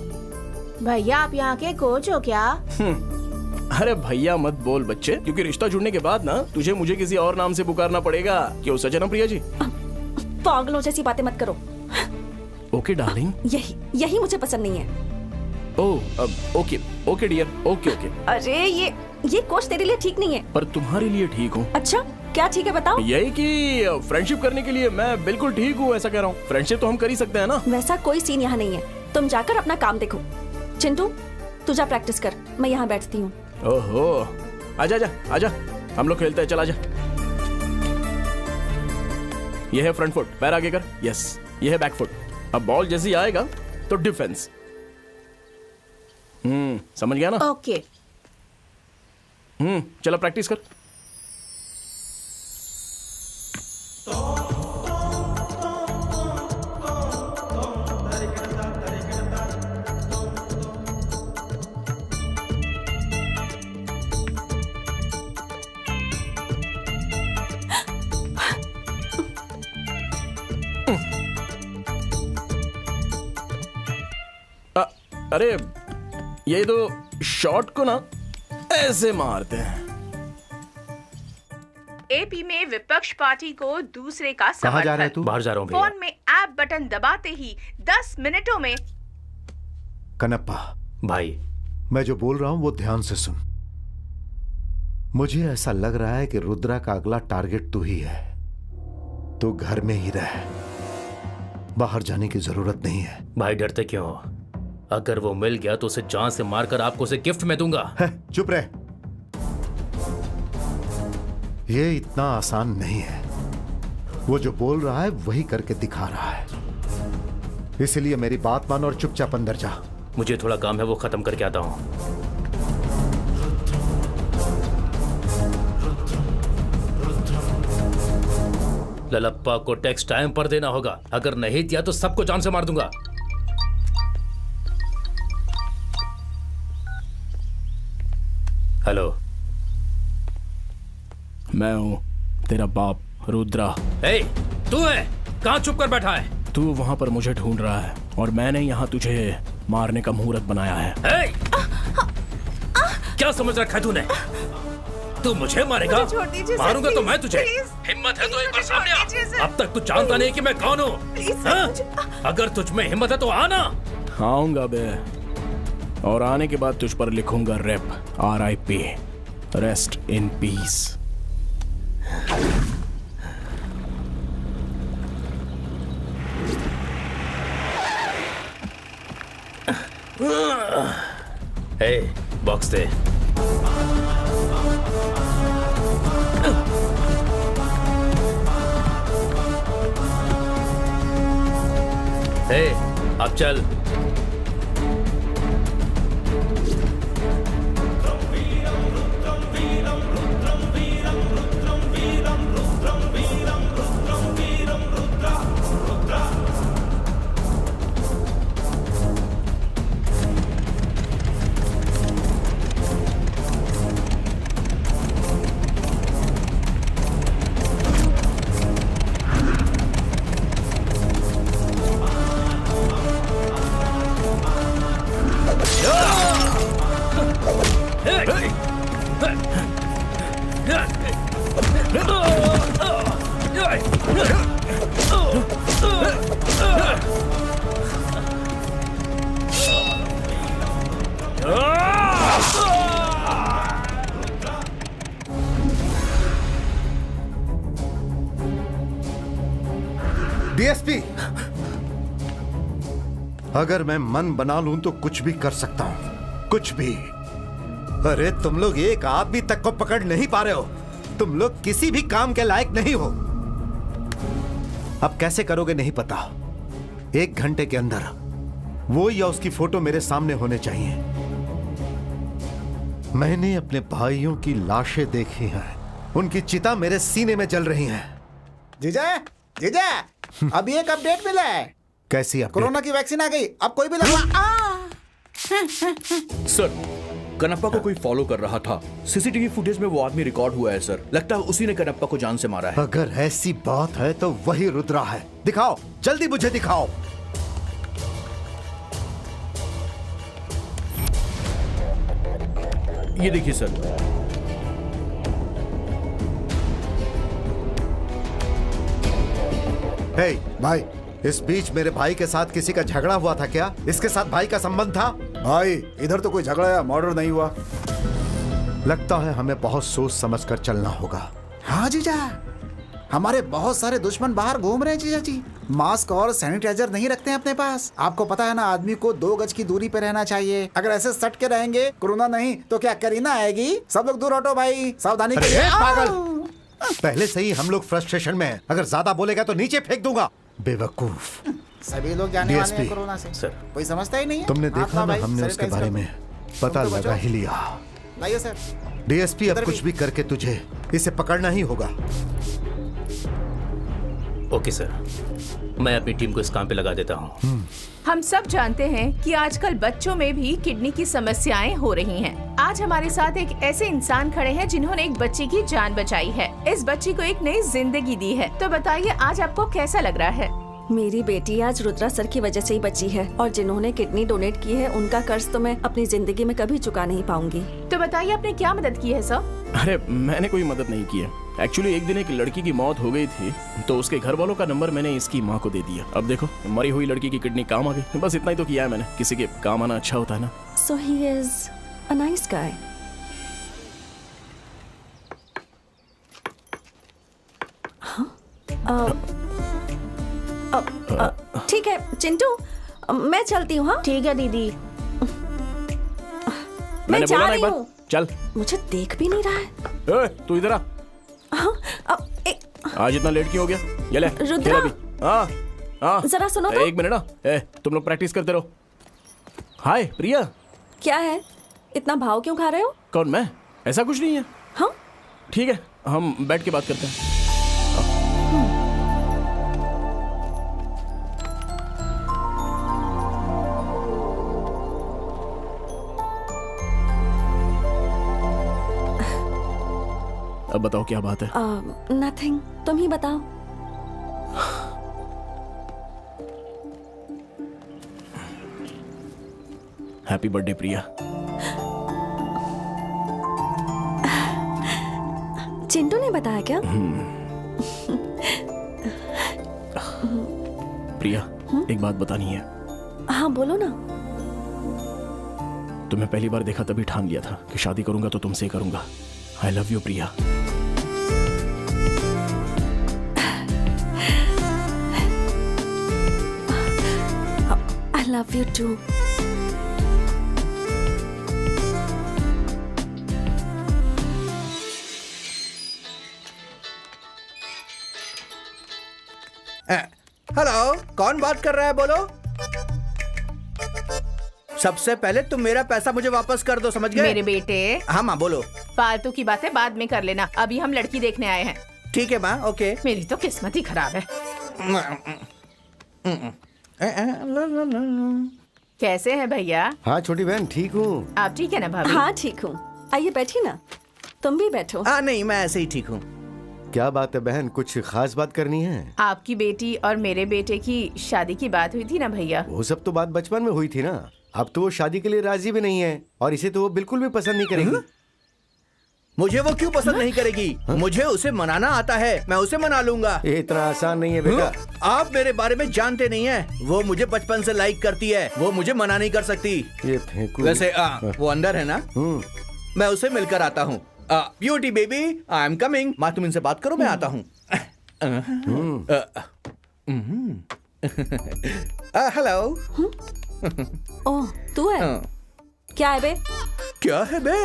भैया आप यहाँ के कोच हो क्या? अरे भैया मत बोल बच्चे, क्योंकि रिश्ता जुड़ने के बाद ना तुझे मुझे किसी और नाम से पुकारना पड़ेगा। क्यों सच है ना प्रिया जी? पागलों जैसी बातें मत करो। Okay darling. यही मुझे पसंद नहीं है। Okay okay dear, okay okay. अरे ये कोच तेरे लिए ठीक नहीं है। पर तुम्हारे लिए ठीक हूँ। अच्छा क्या ठीक है बताओ? यही कि फ्रेंडशिप करने के लिए मैं बिल्कुल ठीक हूँ, ऐसा कह रहा हूँ। फ्रेंडशिप तो हम कर ही सकते हैं ना। वैसा कोई सीन यहाँ नहीं है, तुम जाकर अपना काम देखो। चिंटू तू जा प्रैक्टिस कर, मैं यहाँ बैठती हूँ। ओहो, आजा आजा आजा, हम लोग खेलते हैं, चल आजा। ये है फ्रंट फुट, पैर आगे कर। यस, ये है बैक फुट। अब बॉल जैसे ही आएगा तो डिफेंस। समझ गया ना? ओके। चलो प्रैक्टिस कर। अरे ये तो शॉट को ना ऐसे मारते हैं। एपी में विपक्ष पार्टी को दूसरे का कहाँ जा रहा है तू? बाहर जा रहा हूँ भैया। फोन में ऐप बटन दबाते ही 10 मिनटों में। कनप्पा भाई मैं जो बोल रहा हूं वो ध्यान से सुन। मुझे ऐसा लग रहा है कि रुद्रा का अगला टारगेट तू ही है। तू घर में ही रह, बाहर जाने की जरूरत नहीं है। भाई डरते क्यों हो? अगर वो मिल गया तो उसे जान से मारकर आपको उसे गिफ्ट में दूंगा। चुप रह, ये इतना आसान नहीं है। वो जो बोल रहा है वही करके दिखा रहा है, इसलिए मेरी बात मान और चुपचाप अंदर जा। मुझे थोड़ा काम है, वो खत्म करके आता हूं। ललप्पा को टैक्स टाइम पर देना होगा, अगर नहीं दिया तो सबको जान से मार दूंगा। हेलो, मैं हूं तेरा बाप रुद्रा। ए, तू है? कहां छुप कर बैठा है? तू वहां पर मुझे ढूंढ रहा है और मैंने यहाँ तुझे मारने का मुहूर्त बनाया है। ए! क्या समझ रखा है तूने? तू मुझे मारेगा? मुझे छोड़ दीजिए सर, मारूंगा तो प्लीज, मैं तुझे। प्लीज। हिम्मत है तो एक बार मुझे सामने छोड़ दीजिए सर। आ। अब तक तू जानता नहीं कि मैं कौन हूँ। प्लीज सर, हाँ? मुझे- अगर तुझ में हिम्मत है तो आना। आऊंगा बे, और आने के बाद तुझ पर लिखूंगा rap, RIP, rest in peace. ए, बॉक्स दे। हे, अब चल। डीएसपी, अगर मैं मन बना लूं तो कुछ भी कर सकता हूं, कुछ भी। अरे तुम लोग एक आदमी तक को पकड़ नहीं पा रहे हो। तुम लोग किसी भी काम के लायक नहीं हो। अब कैसे करोगे नहीं पता। 1 घंटे के अंदर वो या उसकी फोटो मेरे सामने होने चाहिए। मैंने अपने भाइयों की लाशें देखी हैं, उनकी चिता मेरे सीने में जल रही हैं। जीजा, जीजा, अभी एक अपडेट मिला है। कैसी अपडेट? कोरोना की वैक्सीन आ गई, अब कोई भी लगवा। सर, कनप्पा को कोई फॉलो कर रहा था। सीसीटीवी फुटेज में वो आदमी रिकॉर्ड हुआ है सर। लगता है उसी ने कनप्पा को जान से मारा है। अगर ऐसी बात है तो वही रुद्रा है। दिखाओ, जल्दी मुझे दिखाओ। ये देखिए सर। हे भाई, इस बीच मेरे भाई के साथ किसी का झगड़ा हुआ था क्या? इसके साथ भाई का संबंध था? भाई, इधर तो कोई झगड़ा या मर्डर नहीं हुआ। लगता है हमें बहुत सोच समझ कर चलना होगा। हाँ जीजा, हमारे बहुत सारे दुश्मन बाहर घूम रहे हैं जीजा जी। मास्क और सैनिटाइजर नहीं रखते हैं अपने पास। आपको पता है ना, आदमी को 2 गज की दूरी पे रहना चाहिए। अगर ऐसे सट के रहेंगे, कोरोना नहीं तो क्या करीना आएगी। सब लोग दूर हटो भाई, सावधानी के लिए। पागल, पहले से ही हम लोग फ्रस्ट्रेशन में हैं। अगर ज्यादा बोलेगा तो नीचे फेंक दूंगा। बेवकूफ। सभी लोग जाने वाले हैं DSP, कोरोना से। सर, कोई समझता ही नहीं है। तुमने आप देखा लो ना, भाई, हमने उसके सैनिटाइज बारे कर में दो। पता तुम तो लगा बचो। ही लिया। लाइए सर। डीएसपी, अब इधर कुछ भी। भी करके तुझे इसे पकड़ना ही होगा। ओके सर, मैं अपनी टीम को इस काम पे लगा देता हूँ। हम सब जानते हैं कि आजकल बच्चों में भी किडनी की समस्याएं हो रही हैं। आज हमारे साथ एक ऐसे इंसान खड़े हैं जिन्होंने एक बच्ची की जान बचाई है, इस बच्ची को एक नई जिंदगी दी है। तो बताइए, आज आपको कैसा लग रहा है? मेरी बेटी आज रुद्रा सर की वजह से ही बची है, और जिन्होंने किडनी डोनेट की है उनका कर्ज तो मैं अपनी जिंदगी में कभी चुका नहीं पाऊंगी। तो बताइए, आपने क्या मदद की है सर? अरे मैंने कोई मदद नहीं की है। एक्चुअली एक दिन एक लड़की की मौत हो गई थी, तो उसके घर वालों का नंबर मैंने इसकी माँ को दे दिया। अब देखो, मरी हुई लड़की की किडनी काम आ गई। बस इतना ही तो किया है मैंने। किसी के काम आना अच्छा होता है ना। So he is a nice guy. ठीक है चिंटू, मैं चलती हूँ। हाँ ठीक है दीदी। मैं मैंने जा बोला ना रही एक बार, हूँ। चल। मुझे देख भी नहीं रहा है। तू इधर आ। हाँ, आज इतना लेट क्यों हो गया? ये ले, रुद्रा। खेल अभी। हाँ हाँ, जरा सुनो तो। एक मिनट ना। तुम लोग प्रैक्टिस करते रहो। हाय प्रिया। क्या है, इतना भाव क्यों खा रहे हो? कौन, मैं? ऐसा कुछ नहीं है। हाँ ठीक है, हम बैठ के बात करते हैं। अब बताओ क्या बात है? नथिंग, तुम ही बताओ। हैप्पी बर्थडे प्रिया। चिंटू ने बताया क्या? प्रिया, एक बात बतानी है। हाँ बोलो ना। तुम्हें पहली बार देखा तभी ठान लिया था कि शादी करूंगा तो तुमसे ही करूंगा। I love you Priya. I love you too. कौन बात कर रहा है बोलो? सबसे पहले तुम मेरा पैसा मुझे वापस कर दो, समझ गए? मेरे बेटे, हाँ माँ बोलो। फालतू की बातें बाद में कर लेना, अभी हम लड़की देखने आए हैं। ठीक है माँ, ओके। मेरी तो किस्मत ही खराब है। कैसे हैं भैया? हाँ छोटी बहन, ठीक हूँ। आप ठीक है ना भाभी? हाँ ठीक हूँ, आइए बैठिए ना। तुम भी बैठो। नहीं, मैं ऐसे ही ठीक हूँ। क्या बात है बहन, कुछ खास बात करनी है? आपकी बेटी और मेरे बेटे की शादी की बात हुई थी ना भैया? वो सब तो बात बचपन में हुई थी ना। अब तो वो शादी के लिए राजी भी नहीं है और इसे तो वो बिल्कुल भी पसंद नहीं करेगी। मुझे वो क्यों पसंद नहीं करेगी? मुझे उसे मनाना आता है, मैं उसे मना लूंगा। ये इतना आसान नहीं है बेटा। आप मेरे बारे में जानते नहीं हैं। वो मुझे बचपन से लाइक करती है, वो मुझे मना नहीं कर सकती। ये फेंकू। वैसे वो अंदर है ना, मैं उसे मिलकर आता हूँ। Beauty baby, I am coming. माँ तुम इनसे बात करो, मैं आता हूँ। हेलो। ओह तू है? क्या है बे? क्या है बे?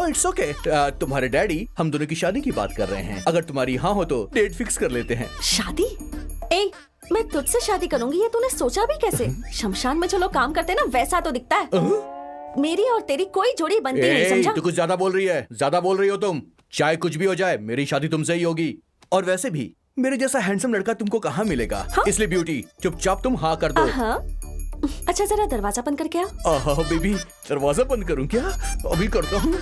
It's okay. तुम्हारे डैडी हम दोनों की शादी की बात कर रहे हैं। अगर तुम्हारी हाँ हो तो डेट फिक्स कर लेते हैं। शादी? ए, मैं तुझसे शादी करूंगी ये तूने सोचा भी कैसे? शमशान में जो लोग काम करते हैं ना वैसा तो दिखता है। मेरी और तेरी कोई जोड़ी बनती नहीं, समझा? तू कुछ ज्यादा बोल रही है, ज्यादा बोल रही हो तुम। चाहे कुछ भी हो जाए, मेरी शादी तुमसे ही होगी। और वैसे भी मेरे जैसा हैंडसम लड़का तुमको कहाँ मिलेगा? हाँ? इसलिए ब्यूटी चुपचाप तुम हाँ कर दो। अच्छा जरा दरवाजा बंद करके आ। बेबी, दरवाजा बंद करूं क्या? अभी करता हूँ।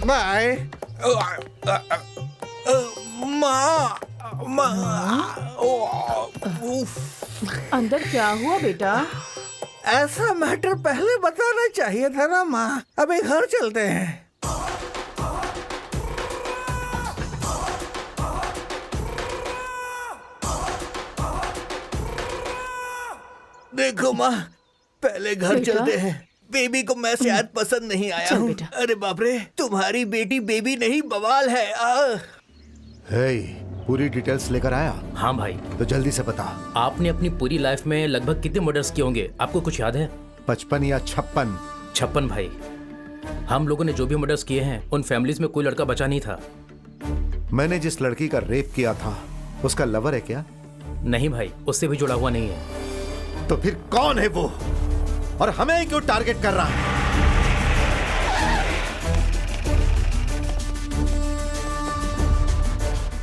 बाय। अंदर क्या हुआ बेटा? ऐसा मैटर पहले बताना चाहिए था ना माँ। अभी घर चलते हैं। देखो माँ, पहले घर चलते हैं। बेबी को मैं शायद पसंद नहीं आया हूँ। अरे बाप रे, तुम्हारी बेटी बेबी नहीं बवाल है। हे, पूरी डिटेल्स लेकर आया? हाँ भाई। तो जल्दी से बता। आपने अपनी पूरी लाइफ में लगभग कितने मर्डर्स किए होंगे, आपको कुछ याद है? 55 या 56। 56 भाई। हम लोगों ने जो भी मर्डर्स किए हैं उन फैमिलीज में कोई लड़का बचा नहीं था। मैंने जिस लड़की का रेप किया था उसका लवर है क्या? नहीं भाई, उससे भी जुड़ा हुआ नहीं है। तो फिर कौन है वो और हमें क्यों टारगेट कर रहा है?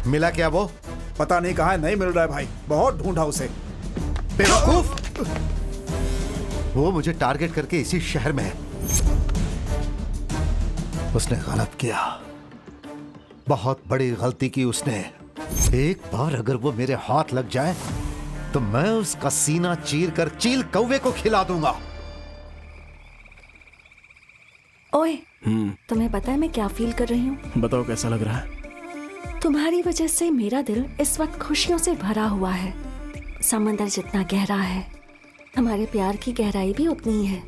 मिला क्या वो? पता नहीं कहाँ है, नहीं मिल रहा है भाई, बहुत ढूंढा उसे। बेवकूफ! वो मुझे टारगेट करके इसी शहर में है। उसने गलत किया, बहुत बड़ी गलती की उसने। एक बार अगर वो मेरे हाथ लग जाए तो मैं उसका सीना चीर कर चील कौवे को खिला दूंगा। ओए, तुम्हें पता है मैं क्या फील कर रही हूँ? बताओ कैसा लग रहा है? तुम्हारी वजह से मेरा दिल इस वक्त खुशियों से भरा हुआ है। समंदर जितना गहरा है, हमारे प्यार की गहराई भी उतनी ही है।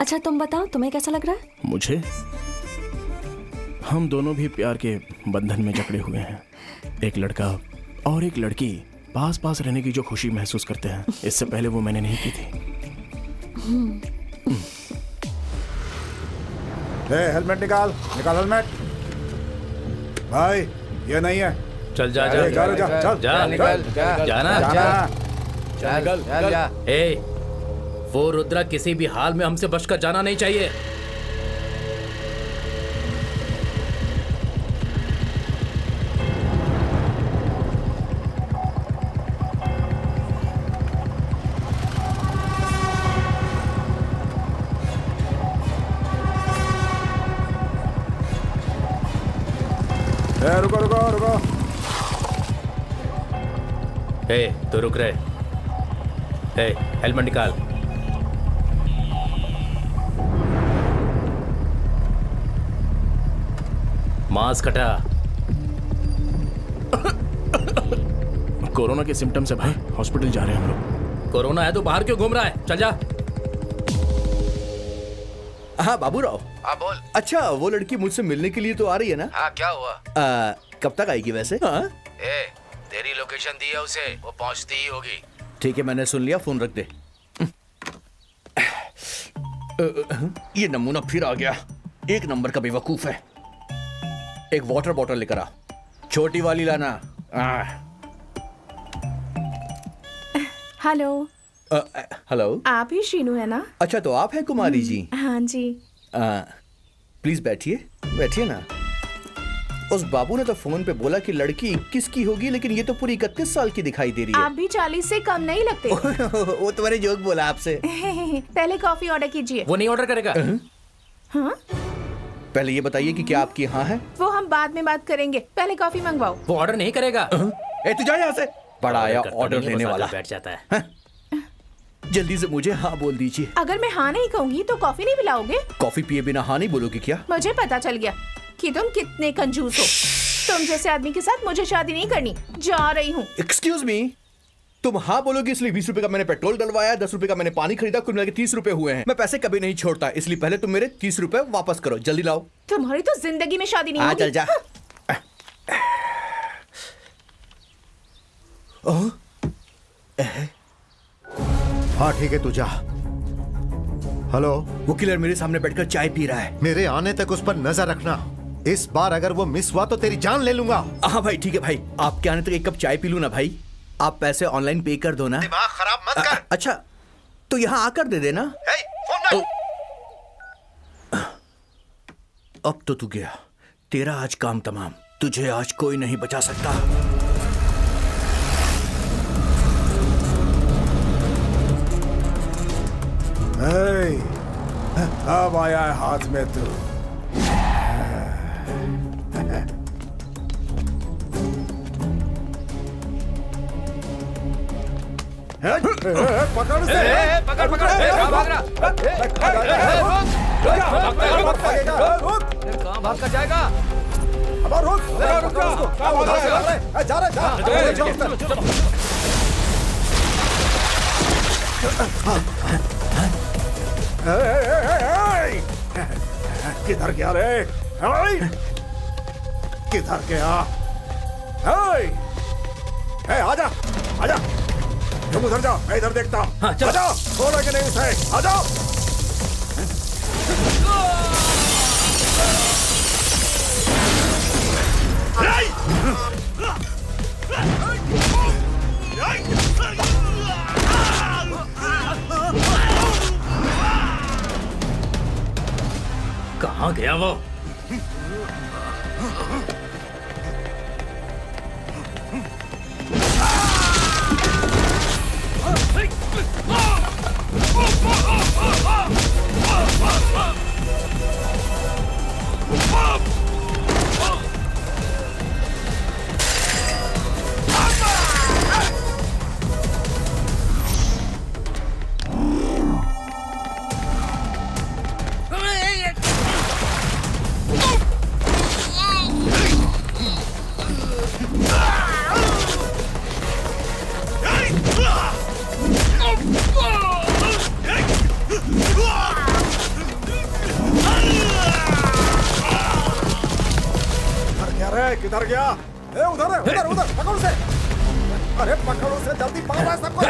अच्छा तुम बताओ, तुम्हें कैसा लग रहा है? मुझे, हम दोनों भी प्यार के बंधन में जकड़े हुए हैं। एक लड़का और एक लड़की पास पास रहने की जो खुशी महसूस करते हैं, इससे पहले वो मैंने नहीं की थी। हेलमेट निकाल हेलमेट। भाई ये नहीं है। चल जा अरे, जा जा, जा, चल, जा, निकल, जा, जाना। चल जा। ए, वो रुद्रा किसी भी हाल में हमसे बचकर जाना नहीं चाहिए। रुको रुको रुको। तो रुक रहे। हेलमेट निकाल। मास्क हटा। कोरोना के सिम्टम्स है भाई, हॉस्पिटल जा रहे हैं हम लोग। कोरोना है तो बाहर क्यों घूम रहा है? चल जा। हाँ बाबूराव। हाँ बोल। अच्छा, वो लड़की मुझसे मिलने के लिए तो आ रही है ना? हाँ क्या हुआ? कब तक आएगी वैसे? हाँ तेरी लोकेशन दी है उसे, वो पहुंचती ही होगी। ठीक है, मैंने सुन लिया, फोन रख दे। ये नमूना फिर आ गया। एक नंबर का बेवकूफ है। एक वाटर बॉटल लेकर आ, छोटी वाली लाना। हेलो। हेलो। आप ही शीनू है ना? अच्छा, तो आप हैं कुमारी जी? हाँ जी। प्लीज बैठिए, बैठिए ना। उस बाबू ने तो फोन पे बोला कि लड़की 21 की होगी, लेकिन ये तो पूरी 31 साल की दिखाई दे रही है। आप भी 40 से कम नहीं लगते। वो तुम्हारे जोक बोला आपसे। पहले कॉफी ऑर्डर कीजिए। वो नहीं ऑर्डर करेगा। हाँ? पहले ये बताइए कि क्या आपकी यहाँ है? वो हम बाद में बात करेंगे, पहले कॉफी मंगवाओ। वो ऑर्डर नहीं करेगा। ए, तू जा यहाँ से। बड़ा आया ऑर्डर लेने वाला। बैठ जाता है। जल्दी से मुझे हाँ बोल दीजिए। अगर मैं हाँ नहीं कहूँगी तो कॉफी नहीं पिलाओगे? कॉफी पिए बिना हाँ नहीं बोलोगे क्या? मुझे पता चल गया कि तुम कितने कंजूस हो। तुम जैसे आदमी के साथ मुझे शादी नहीं करनी। जा रही हूँ। एक्सक्यूज मी, तुम हाँ बोलोगे इसलिए 20 रुपए का मैंने पेट्रोल डलवाया, 10 रुपए का मैंने पानी खरीदा, कुल मिला के 30 रुपए हुए हैं। मैं पैसे कभी नहीं छोड़ता, इसलिए पहले तुम मेरे 30 रुपए वापस करो। जल्दी लाओ। तुम्हारी तो जिंदगी में शादी नहीं हाँ, होगी। चल जा। हाँ ठीक है, तू जा। हेलो। वो किलर मेरे सामने बैठकर चाय पी रहा है। मेरे आने तक उस पर नजर रखना। इस बार अगर वो मिस हुआ तो तेरी जान ले लूंगा। हाँ भाई, ठीक है भाई। आपके आने तक एक कप चाय पी लूं ना भाई? आप पैसे ऑनलाइन पे कर दो ना। दिमाग खराब मत कर। अच्छा, तो यहाँ आकर दे देना। फोन अब तो तू गया, तेरा आज काम तमाम। तुझे आज कोई नहीं बचा सकता। अब आया है हाथ में तू। पकड़ से। पकड़ पकड़, कहाँ भाग रहा? कहाँ भाग कर जाएगा? अब रुक रुक जा रहा। किधर गया रे? किधर गया? आजा आजा, तुम उधर जाओ, मैं इधर देखता हूँ। हाँ, चलो। आजाओ, छोड़ोगे नहीं उसे। आजाओ। कहाँ गया वो? किधर गया? उधर है, उधर उधर, पकड़ो उसे। अरे पकड़ो उसे, जल्दी पकड़ो है सबको।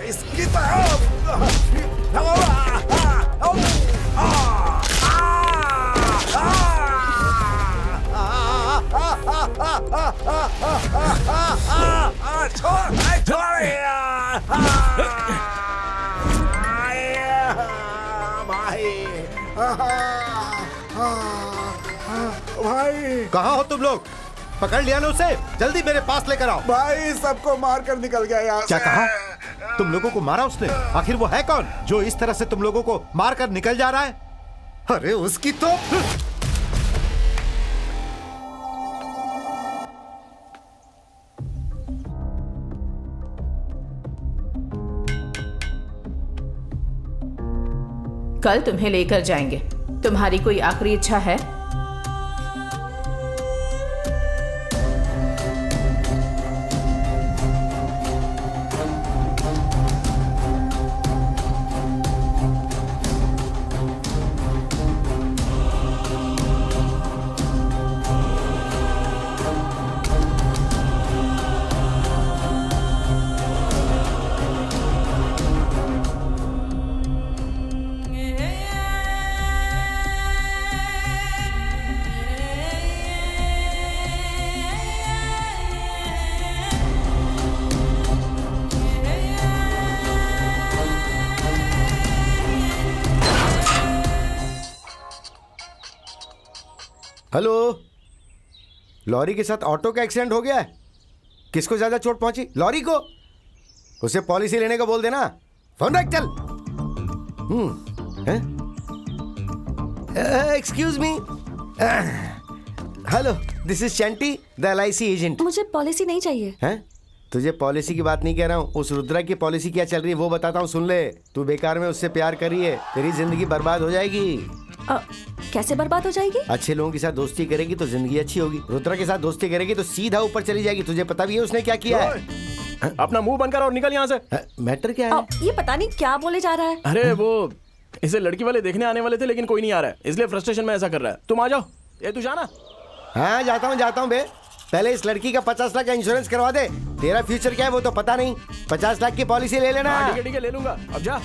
इसकी भाई। कहाँ हो तुम लोग? पकड़ लिया ना उसे? जल्दी मेरे पास लेकर आओ। भाई सबको मार कर निकल गया यहाँ क्या से। कहा? तुम लोगों को मारा उसने? आखिर वो है कौन जो इस तरह से तुम लोगों को मार कर निकल जा रहा है? अरे उसकी तो कल तुम्हें लेकर जाएंगे। तुम्हारी कोई आखिरी इच्छा है? हेलो, लॉरी के साथ ऑटो का एक्सीडेंट हो गया है। किसको ज्यादा चोट पहुंची? लॉरी को। उसे पॉलिसी लेने को बोल देना। फोन रख, चल। Excuse me. Hello, this is Chanti, the LIC agent. मुझे पॉलिसी नहीं चाहिए। हैं? तुझे पॉलिसी की बात नहीं कह रहा हूँ, उस रुद्रा की पॉलिसी क्या चल रही है वो बताता हूँ, सुन ले। तू बेकार में उससे प्यार कर रही है, तेरी जिंदगी बर्बाद हो जाएगी। कैसे बर्बाद हो जाएगी? अच्छे लोगों के साथ दोस्ती करेगी तो जिंदगी अच्छी होगी। रुद्रा के साथ दोस्ती करेगी तो सीधा ऊपर चली जाएगी। तुझे पता भी है उसने क्या किया है? अपना मुंह बंद कर और निकल यहाँ से। मैटर क्या है? ये पता नहीं क्या बोले जा रहा है। अरे वो इसे लड़की वाले देखने आने वाले थे, लेकिन कोई नहीं आ रहा है, इसलिए फ्रस्ट्रेशन में ऐसा कर रहा है। तुम आ जाओ। ये तू जाना। हाँ, जाता हूँ बे। पहले इस लड़की का 50 लाख का इंश्योरेंस करवा दे। तेरा फ्यूचर क्या है वो तो पता नहीं। 50 लाख की पॉलिसी ले लेना। ठीक है, ले लूंगा। अब जा।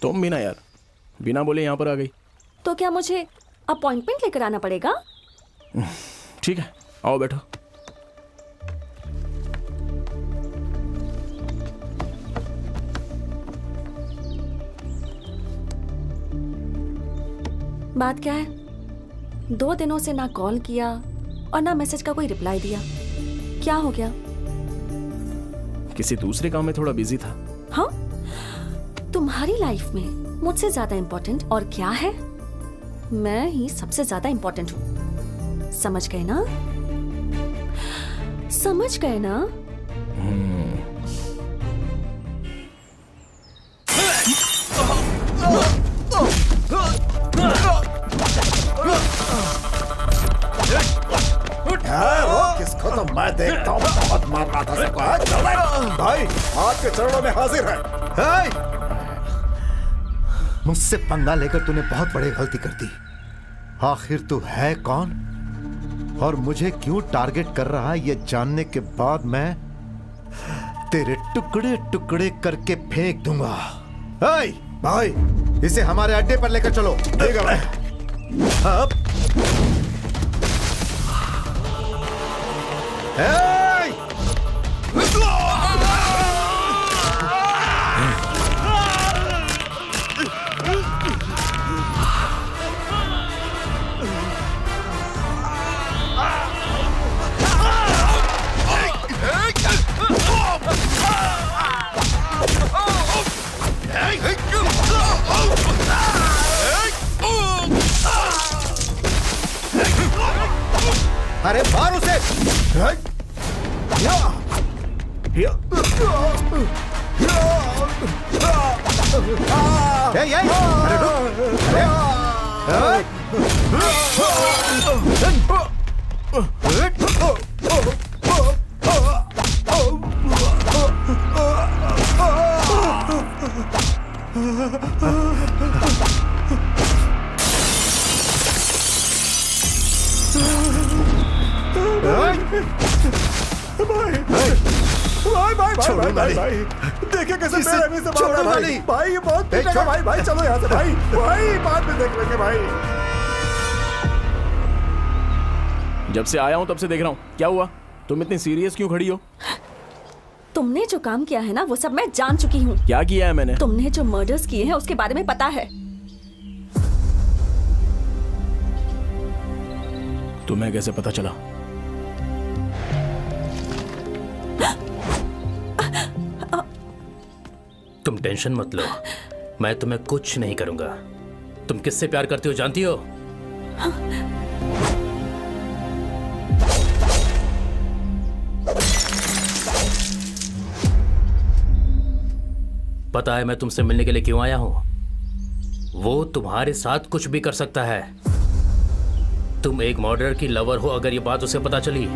तुम भी ना यार, बिना बोले यहाँ पर आ गई। तो क्या मुझे अपॉइंटमेंट लेकर आना पड़ेगा? ठीक है, आओ बैठो। बात क्या है? 2 दिनों से ना कॉल किया और ना मैसेज का कोई रिप्लाई दिया। क्या हो गया? किसी दूसरे काम में थोड़ा बिजी था। हाँ? तुम्हारी लाइफ में मुझसे ज्यादा इम्पोर्टेंट और क्या है? मैं ही सबसे ज्यादा इम्पोर्टेंट हूँ। समझ गए ना? समझ गए ना? किसको तो मैं देखता हूँ बहुत मार रहा था सबको। भाई आपके चरणों में हाजिर है। मुझसे पंगा लेकर तूने बहुत बड़ी गलती कर दी। आखिर तू है कौन और मुझे क्यों टारगेट कर रहा है, ये जानने के बाद मैं तेरे टुकड़े टुकड़े करके फेंक दूंगा। भाई इसे हमारे अड्डे पर लेकर चलो। ठीक है भाई। अब अरे मार उसे। अरे भाई देखिए कैसे बेरहमी से मार रहा है भाई। ये बहुत पीटेगा भाई। चलो यहाँ से भाई बाद में देख लेंगे भाई। जब से आया हूँ तब से देख रहा हूँ। क्या हुआ? तुम इतनी सीरियस क्यों खड़ी हो? तुमने जो काम किया है ना वो सब मैं जान चुकी हूँ। क्या किया है मैंने? तुमने जो मर्डर्स किए हैं उसके बारे में पता है। तुम्हें कैसे पता चला? तुम टेंशन मत लो, मैं तुम्हें कुछ नहीं करूंगा। तुम किससे प्यार करती हो जानती हो? पता है मैं तुमसे मिलने के लिए क्यों आया हूं? वो तुम्हारे साथ कुछ भी कर सकता है। तुम एक मर्डरर की लवर हो, अगर ये बात उसे पता चली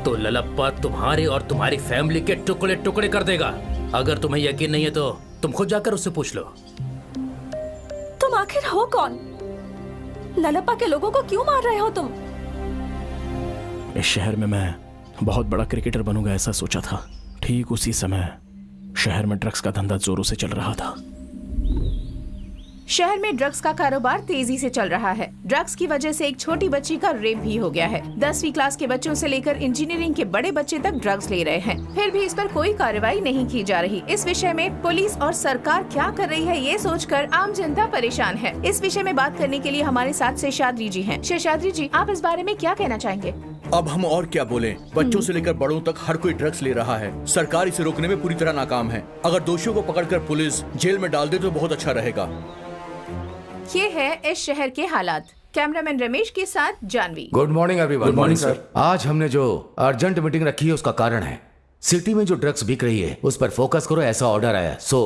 तो ललप्पा तुम्हारे और तुम्हारी फैमिली के टुकड़े टुकड़े कर देगा। अगर तुम्हें यकीन नहीं है तो तुम खुद जाकर उससे पूछ लो। तुम आखिर हो कौन? ललप्पा के लोगों को क्यों मार रहे हो तुम? इस शहर में मैं बहुत बड़ा क्रिकेटर बनूंगा ऐसा सोचा था। ठीक उसी समय शहर में ड्रग्स का धंधा जोरों से चल रहा था। शहर में ड्रग्स का कारोबार तेजी से चल रहा है। ड्रग्स की वजह से एक छोटी बच्ची का रेप भी हो गया है। 10वीं क्लास के बच्चों से लेकर इंजीनियरिंग के बड़े बच्चे तक ड्रग्स ले रहे हैं, फिर भी इस पर कोई कार्रवाई नहीं की जा रही। इस विषय में पुलिस और सरकार क्या कर रही है, ये सोचकर आम जनता परेशान है। इस विषय में बात करने के लिए हमारे साथ शेषाद्री जी हैं। शेषाद्री जी, आप इस बारे में क्या कहना चाहेंगे? अब हम और क्या बोलें? बच्चों से लेकर बड़ों तक हर कोई ड्रग्स ले रहा है। सरकार इसे रोकने में पूरी तरह नाकाम है। अगर दोषियों को पकड़कर पुलिस जेल में डाल दे तो बहुत अच्छा रहेगा। ये है इस शहर के हालात। कैमरामैन रमेश के साथ Janvi. Good morning everyone. Good morning sir. आज हमने जो अर्जेंट मीटिंग रखी है उसका कारण है सिटी में जो ड्रग्स बिक रही है उस पर फोकस करो, ऐसा ऑर्डर आया। So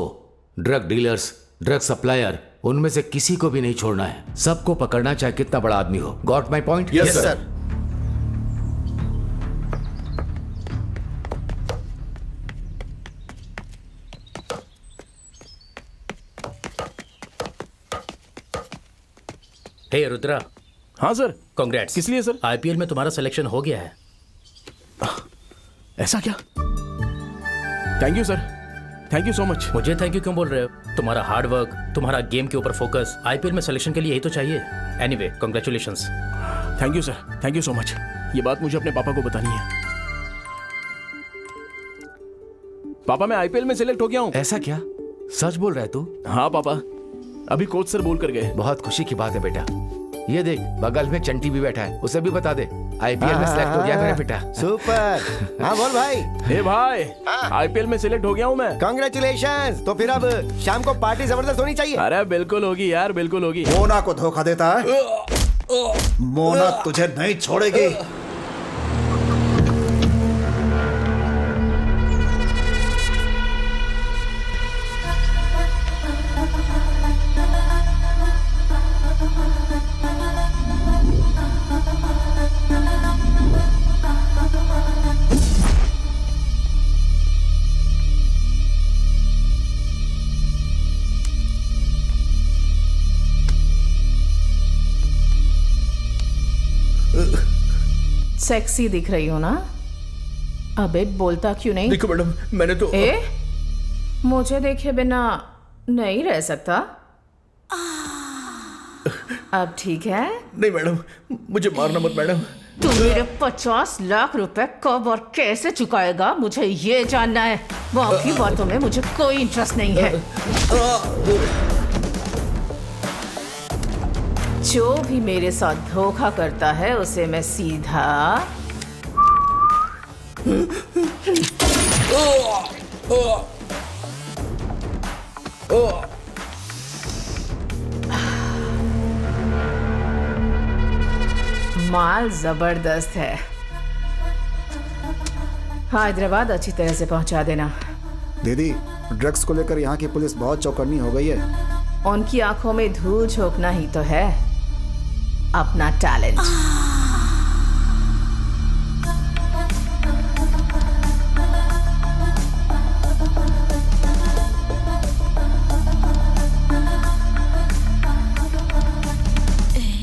drug dealers, drug supplier, उनमें से किसी को भी नहीं छोड़ना है। सबको पकड़ना, चाहे कितना बड़ा आदमी हो। Got my point? Yes sir. Hey Rudra, हाँ सर। कांग्रेट्स। किस लिए सर? आईपीएल में तुम्हारा सिलेक्शन हो गया है। ऐसा क्या? Thank you sir, thank you so much. मुझे थैंक यू क्यों बोल रहे हो? तुम्हारा हार्ड वर्क, तुम्हारा गेम के ऊपर फोकस, आईपीएल में सिलेक्शन के लिए यही तो चाहिए। Anyway, congratulations. Thank you sir, thank you so much. ये बात मुझे अपने पापा को बतानी है। पापा, मैं आईपीएल में सिलेक्ट हो गया हूँ। ऐसा क्या? सच बोल रहा है तू? हाँ पापा, अभी कोच सर बोल कर गए। बहुत खुशी की बात है बेटा। ये देख, बगल में चंटी भी बैठा है, उसे भी बता दे आईपीएल में सिलेक्ट हो गया मेरा बेटा। सुपर। हाँ बोल भाई। हे भाई, आईपीएल में सिलेक्ट हो गया हूँ मैं। कांग्रेचुलेशंस। तो फिर अब शाम को पार्टी जबरदस्त होनी चाहिए। अरे बिल्कुल होगी यार, बिल्कुल होगी। मोना को धोखा देता है, मोना तुझे नहीं छोड़ेगी। सेक्सी दिख रही हो ना? अबे बोलता क्यों नहीं? देखो मैडम, मैंने तो मुझे देखे बिना नहीं रह सकता। अब ठीक है? नहीं मैडम, मुझे मारना मत मैडम। तू मेरे 50 लाख रुपए कब और कैसे चुकाएगा, मुझे ये जानना है। बाकी बातों में मुझे कोई इंटरेस्ट नहीं है। जो भी मेरे साथ धोखा करता है उसे मैं सीधा माल जबरदस्त है। हैदराबाद अच्छी तरह से पहुंचा देना। दीदी, ड्रग्स को लेकर यहाँ की पुलिस बहुत चौकन्नी हो गई है। उनकी आंखों में धूल झोंकना ही तो है अपना टैलेंट।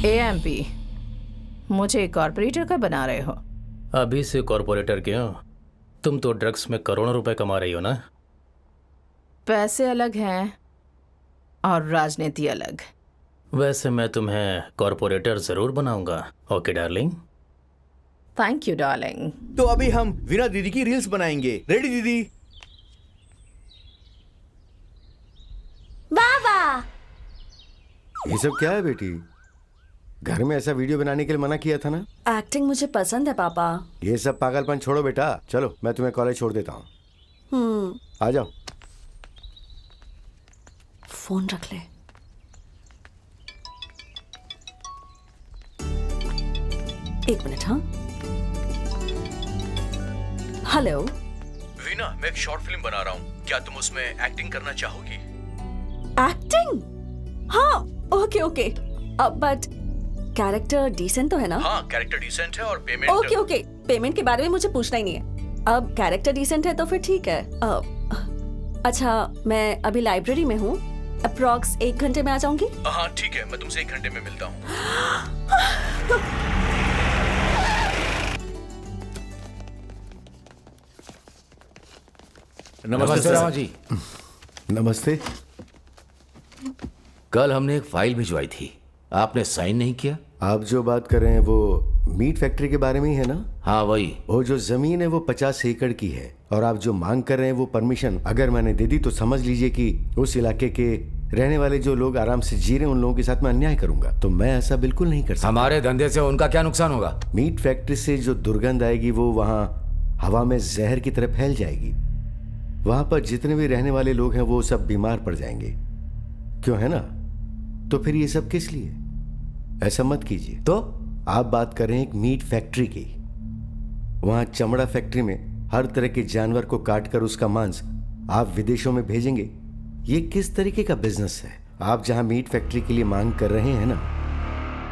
एएमपी, मुझे कॉर्पोरेटर का बना रहे हो? अभी से कॉर्पोरेटर क्यों? तुम तो ड्रग्स में करोड़ों रुपए कमा रही हो ना। पैसे अलग हैं और राजनीति अलग। वैसे मैं तुम्हें कॉर्पोरेटर जरूर बनाऊंगा। Okay darling. Thank you darling. तो अभी हम वीना दीदी की रील्स बनाएंगे। रेडी दीदी? बाबा, ये सब क्या है बेटी? घर में ऐसा वीडियो बनाने के लिए मना किया था ना? एक्टिंग मुझे पसंद है पापा। ये सब पागलपन छोड़ो बेटा, चलो मैं तुम्हें कॉलेज छोड़ देता हूँ। आ जाओ। फोन रख ले। एक मिनट। हाँ, हेलो। वीना, मैं एक शॉर्ट फिल्म बना रहा हूँ, क्या तुम उसमें एक्टिंग करना चाहोगी? एक्टिंग? हाँ, okay okay. But character decent तो है ना? हाँ, कैरेक्टर डिसेंट है और पेमेंट। ओके ओके, पेमेंट के बारे में मुझे पूछना ही नहीं है। अब कैरेक्टर डिसेंट है तो फिर ठीक है। अच्छा, मैं अभी लाइब्रेरी में हूँ, अप्रॉक्स 1 घंटे में आ जाऊंगी। हाँ ठीक है, मैं तुमसे 1 घंटे में मिलता हूँ। नमस्ते रामा जी। नमस्ते। कल हमने एक फाइल भिजवाई थी, आपने साइन नहीं किया। आप जो बात कर रहे हैं वो मीट फैक्ट्री के बारे में ही है ना? हाँ वही। वो जो जमीन है वो 50 एकड़ की है और आप जो मांग कर रहे हैं वो परमिशन अगर मैंने दे दी तो समझ लीजिए कि उस इलाके के रहने वाले जो लोग आराम से जी रहे हैं उन लोगों के साथ मैं अन्याय करूंगा। तो मैं ऐसा बिल्कुल नहीं कर सकता। हमारे धंधे से उनका क्या नुकसान होगा? मीट फैक्ट्री से जो दुर्गंध आएगी वो वहाँ हवा में जहर की तरह फैल जाएगी। वहां पर जितने भी रहने वाले लोग हैं वो सब बीमार पड़ जाएंगे, क्यों है ना? तो फिर ये सब किस लिए? ऐसा मत कीजिए। तो आप बात कर रहे हैं एक मीट फैक्ट्री की। वहां चमड़ा फैक्ट्री में हर तरह के जानवर को काटकर उसका मांस आप विदेशों में भेजेंगे। ये किस तरीके का बिजनेस है? आप जहां मीट फैक्ट्री के लिए मांग कर रहे हैं ना,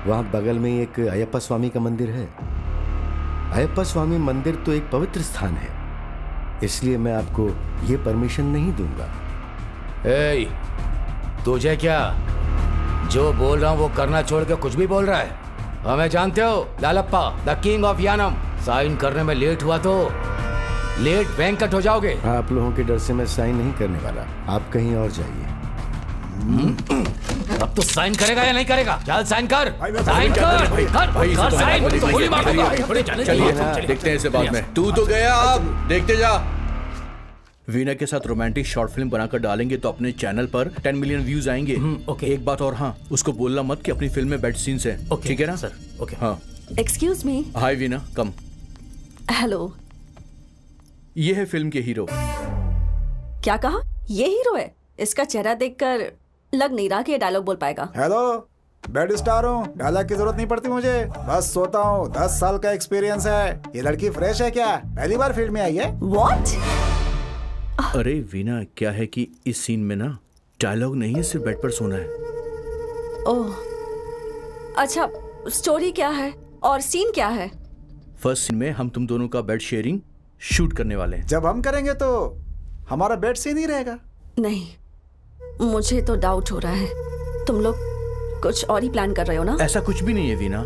वहां बगल में एक अयप्पा स्वामी का मंदिर है। अयप्पा स्वामी मंदिर तो एक पवित्र स्थान है, इसलिए मैं आपको ये परमिशन नहीं दूंगा। ए, तुझे क्या जो बोल रहा हूं वो करना छोड़ के कुछ भी बोल रहा है? हमें जानते हो, Lalappa the king of Yanam. Sign करने में लेट हुआ तो लेट वेंकट हो जाओगे। आप लोगों के डर से मैं साइन नहीं करने वाला, आप कहीं और जाइए। अब तो साइन करेगा या नहीं करेगा? चल साइन कर, साइन कर साइन। चलिए देखते हैं इसे बाद में। तू तो गया, अब देखते जा। वीना के साथ रोमांटिक शॉर्ट फिल्म बनाकर डालेंगे तो अपने चैनल पर 10 मिलियन व्यूज आएंगे। ओके। एक बात और, हाँ, उसको बोलना मत कि अपनी फिल्म में बेड सीन्स हैं। ओके, ठीक है ना सर? ओके। हाँ। Excuse me. Hi Veena, come. Hello. ये है फिल्म के हीरो। क्या कहा? ये हीरो है? इसका चेहरा देखकर लग नहीं रहा कि ये डायलॉग बोल पाएगा। हेलो, बेड स्टार हूँ, डायलॉग की जरूरत नहीं पड़ती मुझे, बस सोता हूँ। 10 साल का एक्सपीरियंस है। ये लड़की फ्रेश है क्या? पहली बार फील्ड में आई है? What? अरे वीना, क्या है कि इस सीन में ना डायलॉग नहीं है, सिर्फ बेड पर सोना है। ओह, अच्छा, स्टोरी क्या है और सीन क्या है? फर्स्ट सीन में हम तुम दोनों का बेड शेयरिंग शूट करने वाले हैं। जब हम करेंगे तो हमारा बेड सीन ही रहेगा। नहीं, मुझे तो डाउट हो रहा है। तुम लोग कुछ और ही प्लान कर रहे हो ना? ऐसा कुछ भी नहीं है वीना।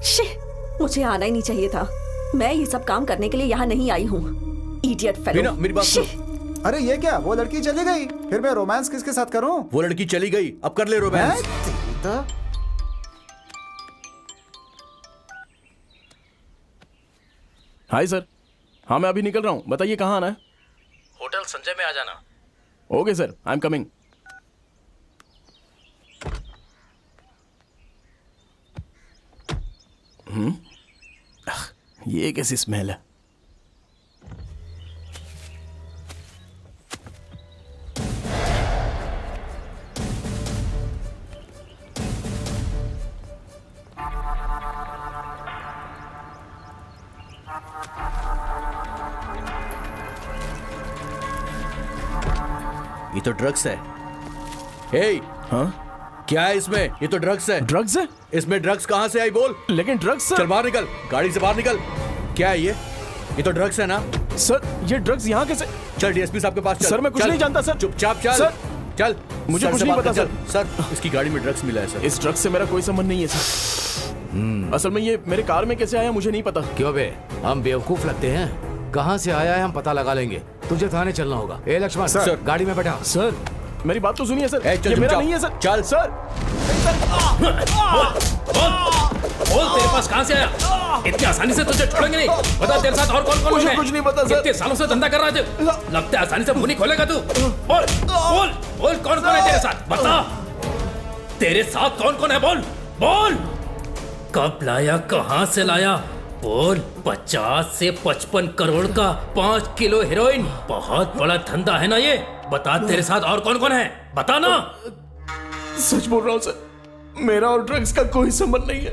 शिट, मुझे आना ही नहीं चाहिए था। मैं ये सब काम करने के लिए यहाँ नहीं आई हूँ। Idiot fellow. वीना, मेरी बात सुन। अरे ये क्या, वो लड़की चली गई, फिर मैं रोमांस किसके साथ करूं? वो लड़की चली गई, अब कर ले रोमांस। Hi sir. हाँ मैं अभी निकल रहा हूँ, बताइए कहाँ आना है? होटल संजय में आ जाना। Okay sir, I am coming. ये कैसी स्मेल है? ये तो ड्रग्स है। हे, हाँ क्या है इसमें? ये तो ड्रग्स है। ड्रग्स है? इसमें ड्रग्स कहाँ से आई बोल? लेकिन ड्रग्स सर। चल बाहर निकल, गाड़ी से बाहर निकल। क्या है ये? ये तो ड्रग्स है ना? सर ये ड्रग्स यहाँ कैसे? चल डीएसपी साहब के पास चल। सर मैं कुछ चल। नहीं जानता सर। चुपचाप चल। सर, चल, मुझे सर कुछ से नहीं बात पता कर। सर, इसकी गाड़ी में ड्रग्स मिला है सर। इस ड्रग्स से मेरा कोई संबंध नहीं है सर। असल में ये मेरे कार में कैसे आया मुझे नहीं पता। क्यों बे, हम बेवकूफ लगते हैं? कहाँ से आया है हम पता लगा लेंगे। तुझे थाने चलना होगा। ए लक्ष्मण, सर, गाड़ी में बैठा। सर मेरी बात तो सुनिए सर। चल, ये मेरा चुपचाप। नहीं है सर। चल सर। बोल तेरे पास कहाँ से आया? इतनी आसानी से तुझे छोड़ेंगे नहीं। बता तेरे साथ और कौन कौन मुझे है? कुछ नहीं पता सर। इतने सालों से धंधा कर रहा है तू। लगता है आसानी से मुंह नहीं खोलेगा तू। बोल बोल बोल, कौन कौन है तेरे साथ? बता, तेरे साथ कौन कौन है? बोल बोल। कब लाया, कहाँ से लाया? बोल। 50 से 55 करोड़ का 5 किलो हेरोइन, बहुत बड़ा धंधा है ना ये। बता तेरे साथ और कौन कौन है, बता ना। सच बोल रहा हूँ सर, मेरा और ड्रग्स का कोई संबंध नहीं है,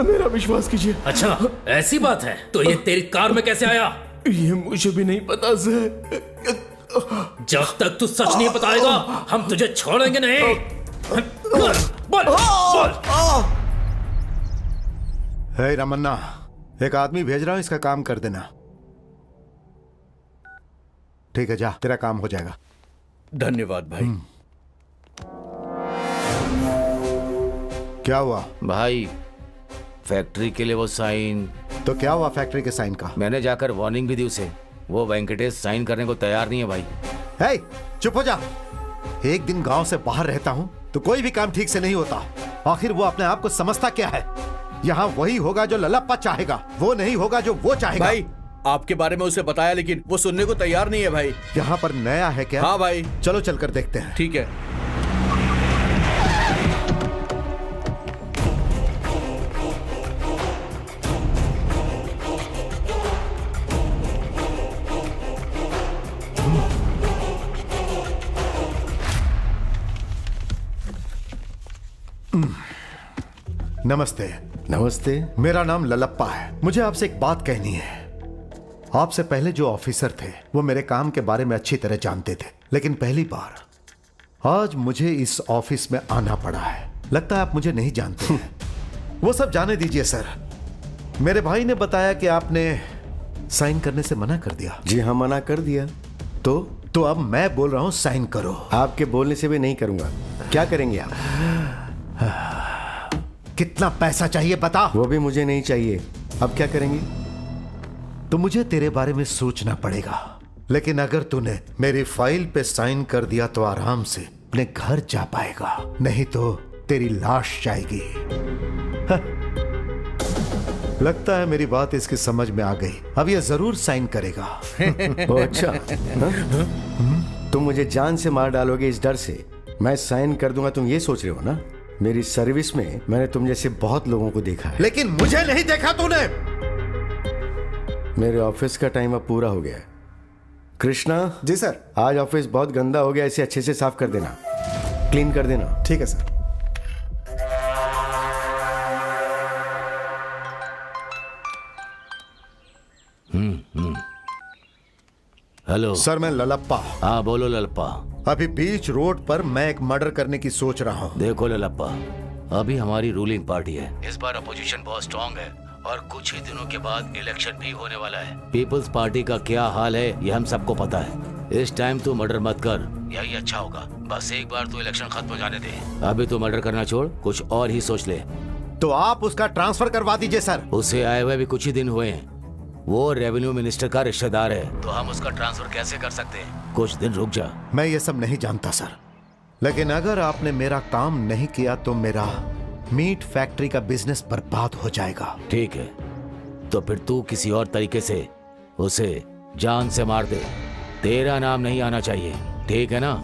मेरा विश्वास कीजिए। अच्छा ऐसी बात है, तो ये तेरी कार में कैसे आया? ये मुझे भी नहीं पता सर। जब तक तू सच नहीं बताएगा हम तुझे छोड़ेंगे नहीं। बोल बोल। हे रमन्ना, एक आदमी भेज रहा हूं, इसका काम कर देना। ठीक है, जा, तेरा काम हो जाएगा। धन्यवाद भाई। क्या हुआ भाई, फैक्ट्री के लिए वो साइन। तो क्या हुआ फैक्ट्री के साइन का? मैंने जाकर वार्निंग भी दी उसे। वो वेंकटेश साइन करने को तैयार नहीं है भाई। हे, चुप हो जा। एक दिन गांव से बाहर रहता हूं तो कोई भी काम ठीक से नहीं होता। आखिर वो अपने आप को समझता क्या है? यहाँ वही होगा जो ललप्पा चाहेगा, वो नहीं होगा जो वो चाहेगा। भाई आपके बारे में उसे बताया लेकिन वो सुनने को तैयार नहीं है भाई। यहाँ पर नया है क्या? हाँ भाई। चलो चलकर देखते हैं। ठीक है। नमस्ते। नमस्ते। मेरा नाम ललप्पा है। मुझे आपसे एक बात कहनी है। आपसे पहले जो ऑफिसर थे वो मेरे काम के बारे में अच्छी तरह जानते थे, लेकिन पहली बार आज मुझे इस ऑफिस में आना पड़ा है। लगता है आप मुझे नहीं जानते हैं। वो सब जाने दीजिए सर। मेरे भाई ने बताया कि आपने साइन करने से मना कर दिया। जी हाँ, मना कर दिया। तो अब मैं बोल रहा हूं साइन करो। आपके बोलने से भी नहीं करूंगा। क्या करेंगे आप? कितना पैसा चाहिए बता। वो भी मुझे नहीं चाहिए। अब क्या करेंगे? तो मुझे तेरे बारे में सोचना पड़ेगा, लेकिन अगर तूने मेरी फाइल पे साइन कर दिया तो आराम से अपने घर जा पाएगा, नहीं तो तेरी लाश जाएगी। लगता है मेरी बात इसकी समझ में आ गई। अब ये जरूर साइन करेगा। ओ अच्छा। हाँ? तुम मुझे जान से मार डालोगे इस डर से मैं साइन कर दूंगा, तुम ये सोच रहे हो ना? मेरी सर्विस में मैंने तुम जैसे बहुत लोगों को देखा है। लेकिन मुझे नहीं देखा तूने। मेरे ऑफिस का टाइम अब पूरा हो गया है। कृष्णा। जी सर। आज ऑफिस बहुत गंदा हो गया, इसे अच्छे से साफ कर देना, क्लीन कर देना। ठीक है सर। हेलो सर, मैं ललप्पा। हाँ बोलो ललप्पा। अभी बीच रोड पर मैं एक मर्डर करने की सोच रहा हूँ। देखो ललप्पा, अभी हमारी रूलिंग पार्टी है। इस बार अपोजिशन बहुत स्ट्रांग है और कुछ ही दिनों के बाद इलेक्शन भी होने वाला है। पीपल्स पार्टी का क्या हाल है ये हम सबको पता है। इस टाइम तू मर्डर मत कर, यही अच्छा होगा। बस एक बार तू इलेक्शन खत्म हो जाने दे। अभी तू मर्डर करना छोड़, कुछ और ही सोच ले। तो आप उसका ट्रांसफर करवा दीजिए सर। उसे आए हुए भी कुछ ही दिन हुए हैं। वो रेवेन्यू मिनिस्टर का रिश्तेदार है, तो हम उसका ट्रांसफर कैसे कर सकते हैं? कुछ दिन रुक जा। मैं ये सब नहीं जानता सर, लेकिन अगर आपने मेरा काम नहीं किया तो मेरा मीट फैक्ट्री का बिजनेस बर्बाद हो जाएगा। ठीक है, तो फिर तू किसी और तरीके से उसे जान से मार दे। तेरा नाम नहीं आना चाहिए, ठीक है ना?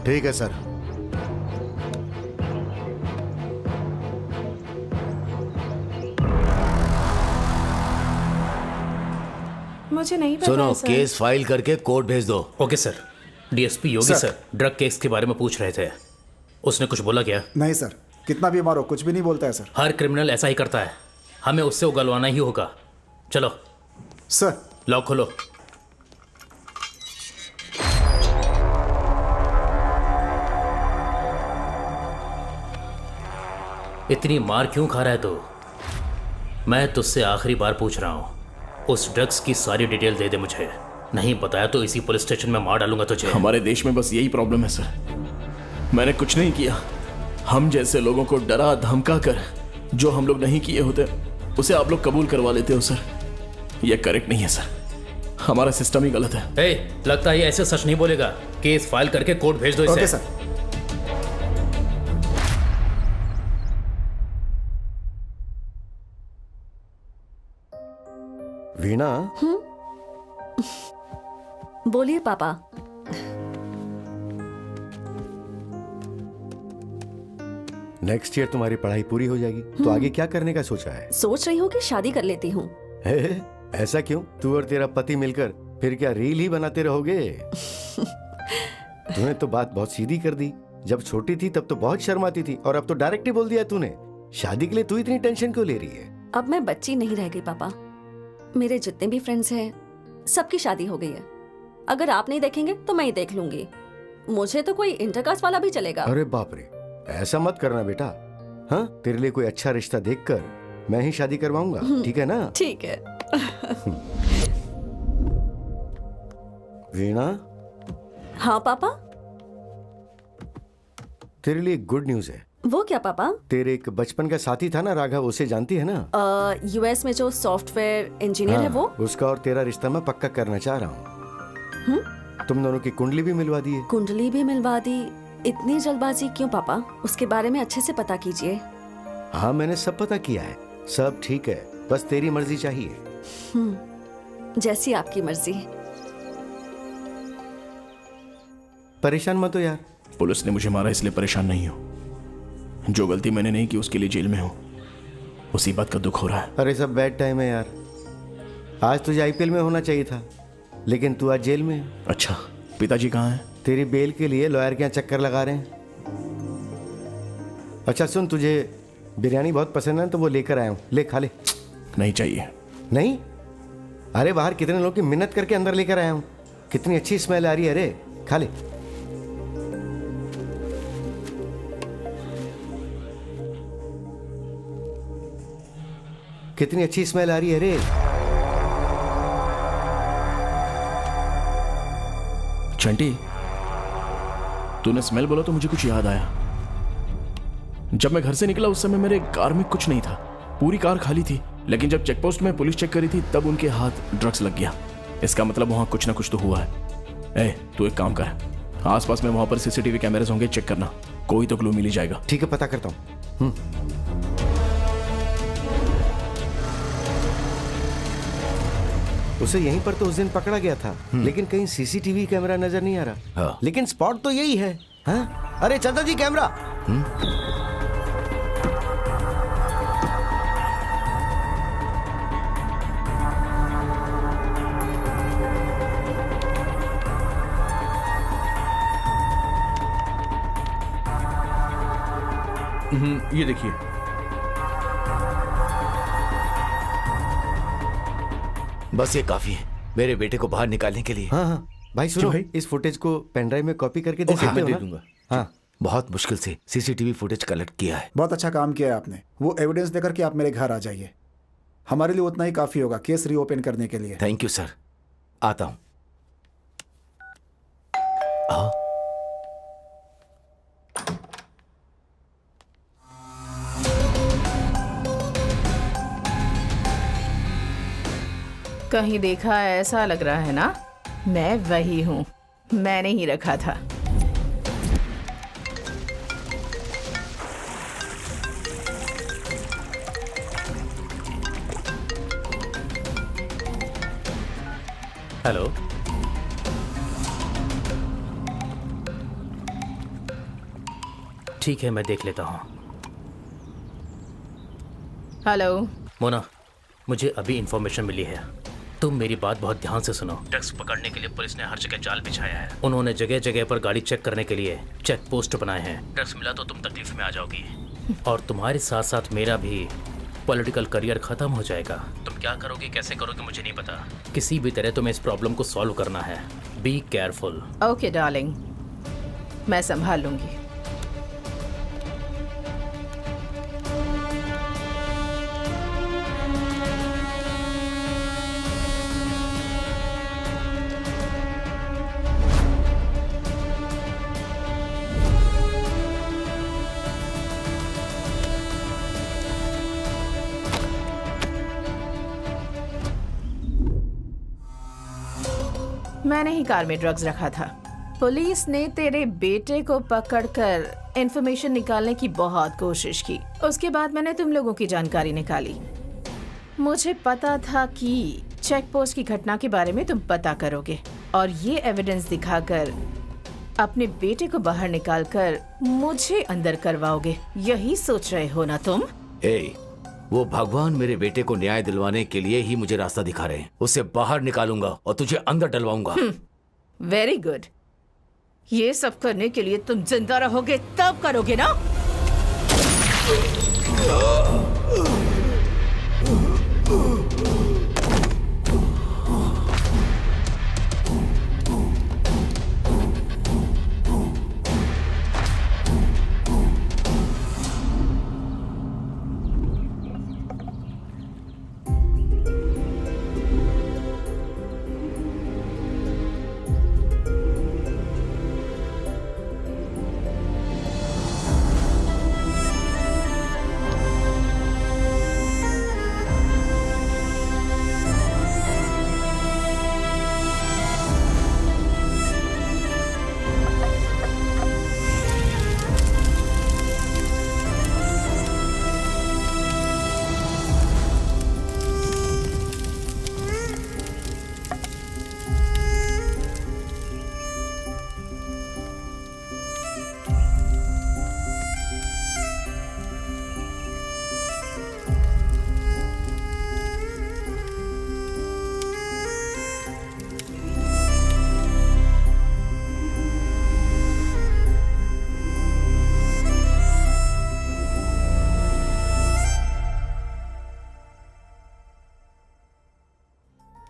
ठीक है सर। मुझे नहीं पता सुनो, है, सर। केस फाइल करके कोर्ट भेज दो। Okay sir. डीएसपी योगी सर ड्रग केस के बारे में पूछ रहे थे। उसने कुछ बोला क्या? नहीं सर, कितना भी मारो कुछ भी नहीं बोलता है सर। हर क्रिमिनल ऐसा ही करता है, हमें उससे उगलवाना ही होगा। चलो सर। लॉक खोलो। इतनी मार क्यों खा रहा है तू? मैं तुझसे आखिरी बार पूछ रहा हूं, उस ड्रग्स की सारी डिटेल दे दे मुझे। नहीं बताया तो इसी पुलिस स्टेशन में मार डालूंगा तुझे। हमारे देश में बस यही प्रॉब्लम है सर। मैंने कुछ नहीं किया। हम जैसे लोगों को डरा धमका कर जो हम लोग नहीं किए होते उसे आप लोग कबूल करवा लेते हो सर। यह करेक्ट नहीं है सर, हमारा सिस्टम ही गलत है। लगता है ये ऐसे सच नहीं बोलेगा। केस फाइल करके कोर्ट भेज दो इसे। Okay sir. वीणा। बोलिए पापा। नेक्स्ट ईयर तुम्हारी पढ़ाई पूरी हो जाएगी, तो आगे क्या करने का सोचा है? सोच रही हूँ कि शादी कर लेती हूँ। ऐसा क्यों? तू और तेरा पति मिलकर फिर क्या रील ही बनाते रहोगे? तूने तो बात बहुत सीधी कर दी। जब छोटी थी तब तो बहुत शर्माती थी, और अब तो डायरेक्ट ही बोल दिया तूने। शादी के लिए तू इतनी टेंशन क्यों ले रही है? अब मैं बच्ची नहीं रह गई पापा। मेरे जितने भी फ्रेंड्स हैं सबकी शादी हो गई है। अगर आप नहीं देखेंगे तो मैं ही देख लूंगी। मुझे तो कोई इंटरकास्ट वाला भी चलेगा। अरे बाप रे, ऐसा मत करना बेटा। हाँ, तेरे लिए कोई अच्छा रिश्ता देखकर मैं ही शादी करवाऊंगा, ठीक है ना? ठीक है। वीणा। हाँ पापा। तेरे लिए गुड न्यूज है। वो क्या पापा? तेरे एक बचपन का साथी था ना राघव, उसे जानती है ना? यूएस में जो सॉफ्टवेयर इंजीनियर है वो। उसका और तेरा रिश्ता मैं पक्का करना चाह रहा हूँ। तुम दोनों की कुंडली भी मिलवा दी है। कुंडली भी मिलवा दी? इतनी जल्दबाजी क्यों पापा? उसके बारे में अच्छे से पता कीजिए। हाँ, मैंने सब पता किया है, सब ठीक है, बस तेरी मर्जी चाहिए। जैसी आपकी मर्जी। परेशान मत हो यार। पुलिस ने मुझे मारा इसलिए परेशान नहीं हो। जो गलती मैंने नहीं की उसके लिए जेल में हूँ, उसी बात का दुख हो रहा है। अरे सब बैड टाइम है यार। आज तुझे आईपीएल में होना चाहिए था, लेकिन तू आज जेल में है। अच्छा, पिताजी कहाँ हैं? तेरी बेल के लिए लॉयर के यहाँ चक्कर लगा रहे हैं। अच्छा सुन, तुझे बिरयानी बहुत पसंद है तो वो लेकर आया हूँ, ले खा ले। नहीं चाहिए। नहीं? अरे बाहर कितने लोगों की मिन्नत करके अंदर लेकर आया हूँ, कितनी अच्छी स्मेल आ रही है। अरे खा ले। कितनी अच्छी स्मेल आ रही है रे। चंटी, तूने स्मेल बोला तो मुझे कुछ याद आया। जब मैं घर से निकला उस समय मेरे कार में कुछ नहीं था, पूरी कार खाली थी। लेकिन जब चेक पोस्ट में पुलिस चेक करी थी तब उनके हाथ ड्रग्स लग गया। इसका मतलब वहां कुछ ना कुछ तो हुआ है। ए, तू एक काम कर, आसपास में वहां पर सीसीटीवी कैमरास होंगे, चेक करना, कोई तो क्लू मिल ही जाएगा। ठीक है, पता करता हूँ। उसे यहीं पर तो उस दिन पकड़ा गया था, लेकिन कहीं सीसीटीवी कैमरा नजर नहीं आ रहा। हाँ। लेकिन स्पॉट तो यही है। हाँ? अरे चंदा जी, कैमरा। ये देखिए। बस ये काफी है मेरे बेटे को बाहर निकालने के लिए। हाँ हाँ भाई सुनो, भाई? इस फुटेज को पेन ड्राइव में कॉपी करके दे सकते मैं हो दे ना? दूंगा। हाँ बहुत मुश्किल से सीसीटीवी फुटेज कलेक्ट किया है। बहुत अच्छा काम किया है आपने। वो एविडेंस देकर के आप मेरे घर आ जाइए, हमारे लिए उतना ही काफी होगा केस रीओपन करने के लिए। थैंक यू सर, आता हूं। हाँ? कहीं देखा ऐसा लग रहा है ना, मैं वही हूँ, मैंने ही रखा था। हेलो, ठीक है, मैं देख लेता हूँ। हेलो मोना, मुझे अभी इंफॉर्मेशन मिली है, तुम मेरी बात बहुत ध्यान से सुनो। ड्रग्स पकड़ने के लिए पुलिस ने हर जगह जाल बिछाया है। उन्होंने जगह जगह पर गाड़ी चेक करने के लिए चेक पोस्ट बनाए हैं। ड्रग्स मिला तो तुम तकलीफ में आ जाओगी, और तुम्हारे साथ साथ मेरा भी पॉलिटिकल करियर खत्म हो जाएगा। तुम क्या करोगे, कैसे करोगे, मुझे नहीं पता। किसी भी तरह तुम्हें इस प्रॉब्लम को सॉल्व करना है। Be careful. ओके डार्लिंग, मैं संभाल लूंगी। मैंने ही कार में ड्रग्स रखा था। पुलिस ने तेरे बेटे को पकड़कर इंफॉर्मेशन निकालने की बहुत कोशिश की। उसके बाद मैंने तुम लोगों की जानकारी निकाली। मुझे पता था कि चेक पोस्ट की घटना के बारे में तुम पता करोगे और ये एविडेंस दिखाकर अपने बेटे को बाहर निकालकर मुझे अंदर करवाओगे। यही सोच रहे हो ना तुम? वो भगवान मेरे बेटे को न्याय दिलवाने के लिए ही मुझे रास्ता दिखा रहे हैं। उसे बाहर निकालूंगा और तुझे अंदर डलवाऊंगा। Very good. ये सब करने के लिए तुम जिंदा रहोगे तब करोगे ना?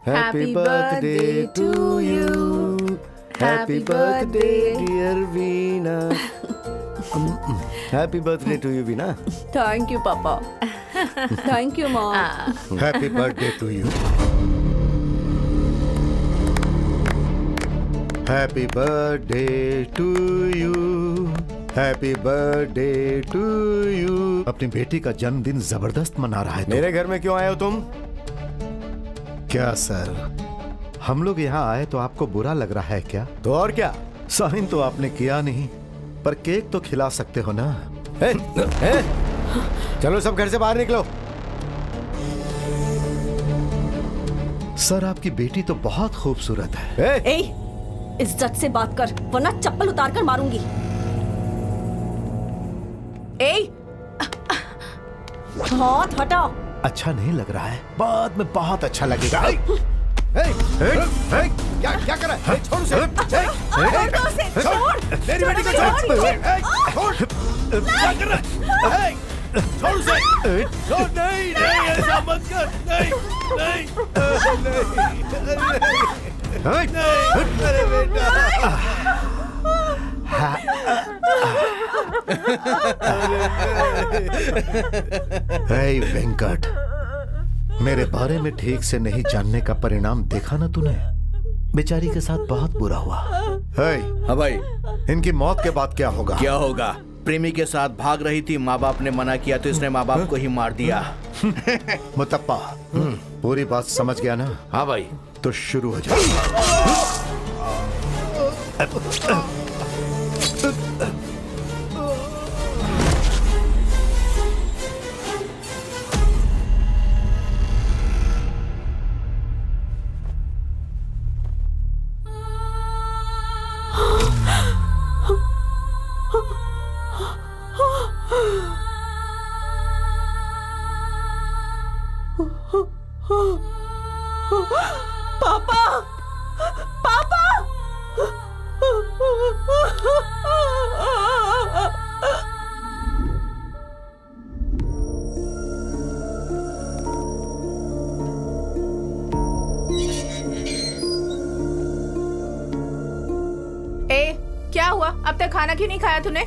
Happy birthday to you. Happy birthday, dear Veena. Happy birthday to you, Veena. Thank you पापा। Thank you mom. Happy birthday to you. Happy birthday to you. Happy birthday to you. अपनी बेटी का जन्मदिन जबरदस्त मना रहा है तू। मेरे घर में क्यों आए हो तुम? क्या सर, हम लोग यहाँ आए तो आपको बुरा लग रहा है क्या? तो और क्या? साइन तो आपने किया नहीं, पर केक तो खिला सकते हो ना। ए, ए, चलो सब घर से बाहर निकलो। सर आपकी बेटी तो बहुत खूबसूरत है। ए, इज्जत से बात कर वरना चप्पल उतार कर मारूंगी। ए, हाथ हटाओ। अच्छा नहीं लग रहा है, बाद में बहुत अच्छा लगेगा। क्या क्या कर रहा है? छोड़ उसे। छोड़। मेरी बेटी को छोड़। क्या कर रहा है? छोड़ उसे। छोड़। नहीं नहीं, ऐसा मत कर। नहीं नहीं। अरे बेटा। हे वेंकट, मेरे बारे में ठीक से नहीं जानने का परिणाम देखा ना तूने? बेचारी के साथ बहुत बुरा हुआ। हे, हाँ भाई, इनकी मौत के बाद क्या होगा? क्या होगा? प्रेमी के साथ भाग रही थी, माँ बाप ने मना किया तो इसने माँ बाप को ही मार दिया। मुतप्पा, पूरी बात समझ गया ना? हाँ भाई। तो शुरू हो जाए। पापा, पापा। ए, क्या हुआ? अब तक खाना क्यों नहीं खाया तूने?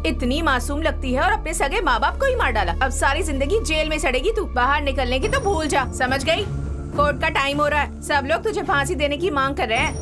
इतनी मासूम लगती है और अपने सगे माँ बाप को ही मार डाला। अब सारी जिंदगी जेल में सड़ेगी तू। बाहर निकलने की तो भूल जा, समझ गई? कोर्ट का टाइम हो रहा है, सब लोग तुझे फांसी देने की मांग कर रहे हैं।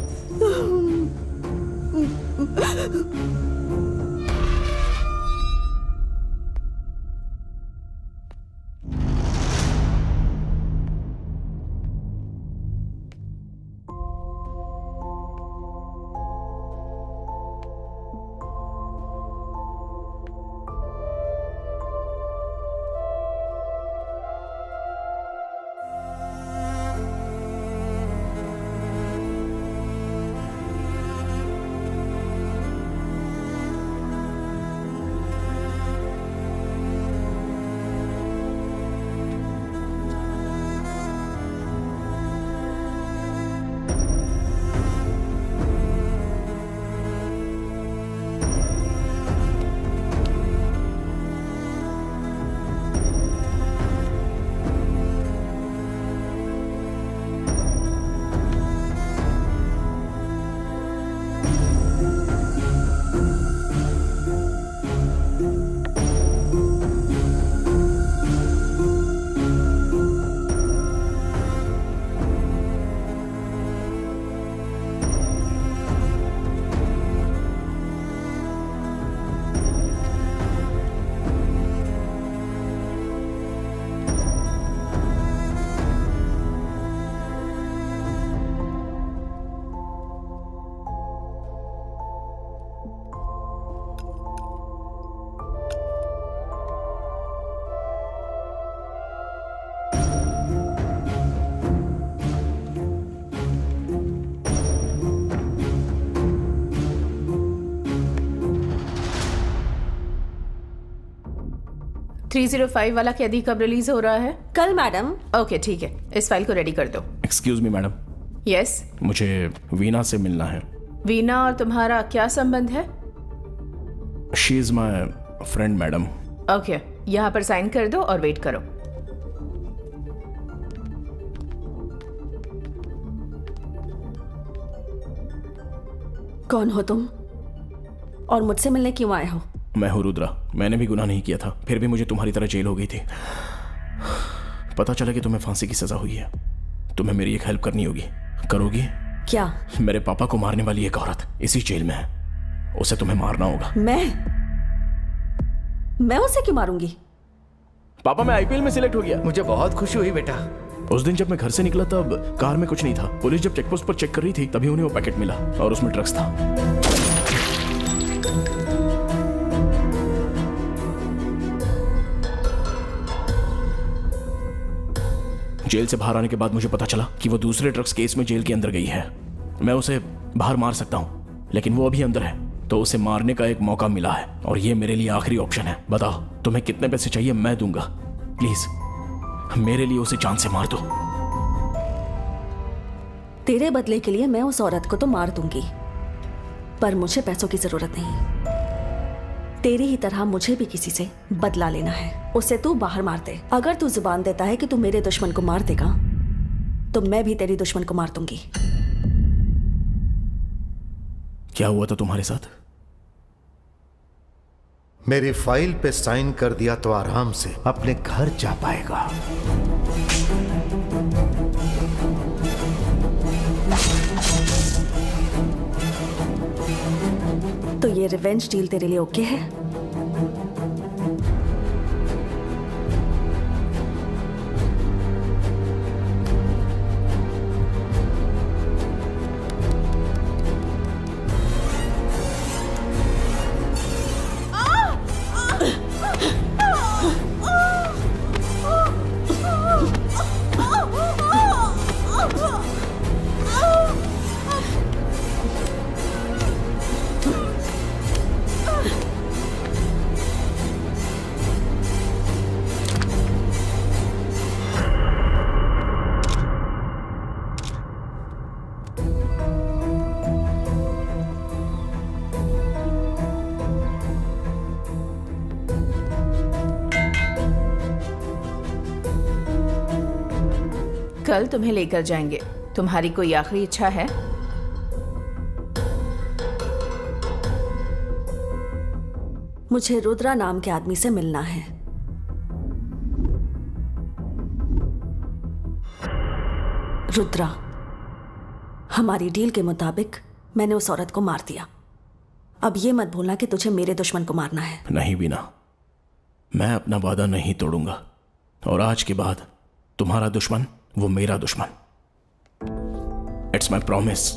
$305 वाला कैदी कब रिलीज हो रहा है? कल मैडम। ओके ठीक है, इस फाइल को रेडी कर दो। Excuse me madam, yes. मुझे वीना से मिलना है। वीना और तुम्हारा क्या संबंध है? She is my friend madam. Okay, यहाँ पर साइन कर दो और वेट करो। कौन हो तुम और मुझसे मिलने क्यों आए हो? मैं हूँ रुद्रा। मैंने भी गुनाह नहीं किया था, फिर भी मुझे तुम्हारी तरह जेल हो गई थी। पता चला कि तुम्हें फांसी की सजा हुई है। तुम्हें मेरी एक हेल्प करनी होगी। करोगी? क्या? मेरे पापा को मारने वाली एक औरत इसी जेल में है, उसे तुम्हें मारना होगा। मैं उसे क्यों मारूंगी? पापा, मैं आईपीएल में सिलेक्ट हो गया। मुझे बहुत खुशी हुई बेटा। उस दिन जब मैं घर से निकला तब कार में कुछ नहीं था। पुलिस जब चेकपोस्ट पर चेक कर रही थी तभी उन्हें वो पैकेट मिला और उसमें ड्रग्स था। जेल से बाहर आने के बाद मुझे पता चला कि वो दूसरे ड्रग्स केस में जेल के अंदर गई है। मैं उसे बाहर मार सकता हूं, लेकिन वो अभी अंदर है, तो उसे मारने का एक मौका मिला है और ये मेरे लिए आखिरी ऑप्शन है। बताओ तुम्हें कितने पैसे चाहिए, मैं दूंगा। प्लीज मेरे लिए उसे जान से मार दो। तेरे बदले के लिए मैं उस औरत को तो मार दूंगी, पर मुझे पैसों की जरूरत नहीं। तेरी ही तरह मुझे भी किसी से बदला लेना है। उसे तू बाहर मार दे। अगर तू जुबान देता है कि तू मेरे दुश्मन को मार देगा, तो मैं भी तेरी दुश्मन को मार दूंगी। क्या हुआ था तुम्हारे साथ? मेरी फाइल पे साइन कर दिया तो आराम से अपने घर जा पाएगा। तो ये रिवेंज डील तेरे लिए ओके है? कल तुम्हें लेकर जाएंगे। तुम्हारी कोई आखिरी इच्छा है? मुझे रुद्रा नाम के आदमी से मिलना है। रुद्रा, हमारी डील के मुताबिक मैंने उस औरत को मार दिया। अब ये मत भूलना कि तुझे मेरे दुश्मन को मारना है। नहीं बीना, मैं अपना वादा नहीं तोड़ूंगा और आज के बाद तुम्हारा दुश्मन वो मेरा दुश्मन। It's my promise.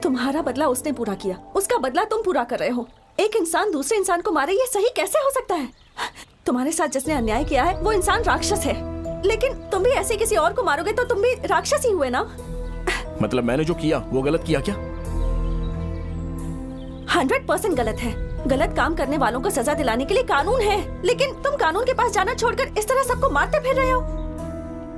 तुम्हारा बदला उसने पूरा किया, उसका बदला तुम पूरा कर रहे हो। एक इंसान दूसरे इंसान को मारे, ये सही कैसे हो सकता है? तुम्हारे साथ जिसने अन्याय किया है वो इंसान राक्षस है, लेकिन तुम भी ऐसे किसी और को मारोगे तो तुम भी राक्षस ही हुए ना? मतलब मैंने जो किया वो गलत किया क्या? 100% गलत है। गलत काम करने वालों को सजा दिलाने के लिए कानून है, लेकिन तुम कानून के पास जाना छोड़कर इस तरह सबको मारते फिर रहे हो।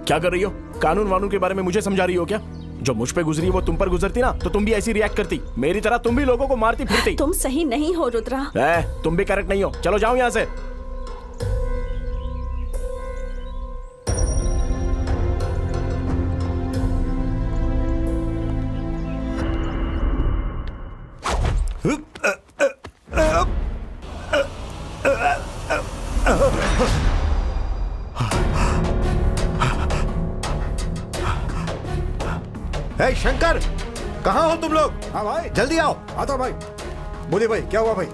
क्या कर रही हो? कानून वानून के बारे में मुझे समझा रही हो क्या? जो मुझ पे गुजरी वो तुम पर गुजरती ना तो तुम भी ऐसी रिएक्ट करती। मेरी तरह तुम भी लोगों को मारती फिरती। तुम सही नहीं हो रुद्रा। तुम भी करेक्ट नहीं हो। चलो जाओ यहाँ से। हे शंकर, कहाँ हो तुम लोग? हाँ भाई, जल्दी आओ। आता भाई। बोलिए भाई, क्या हुआ भाई?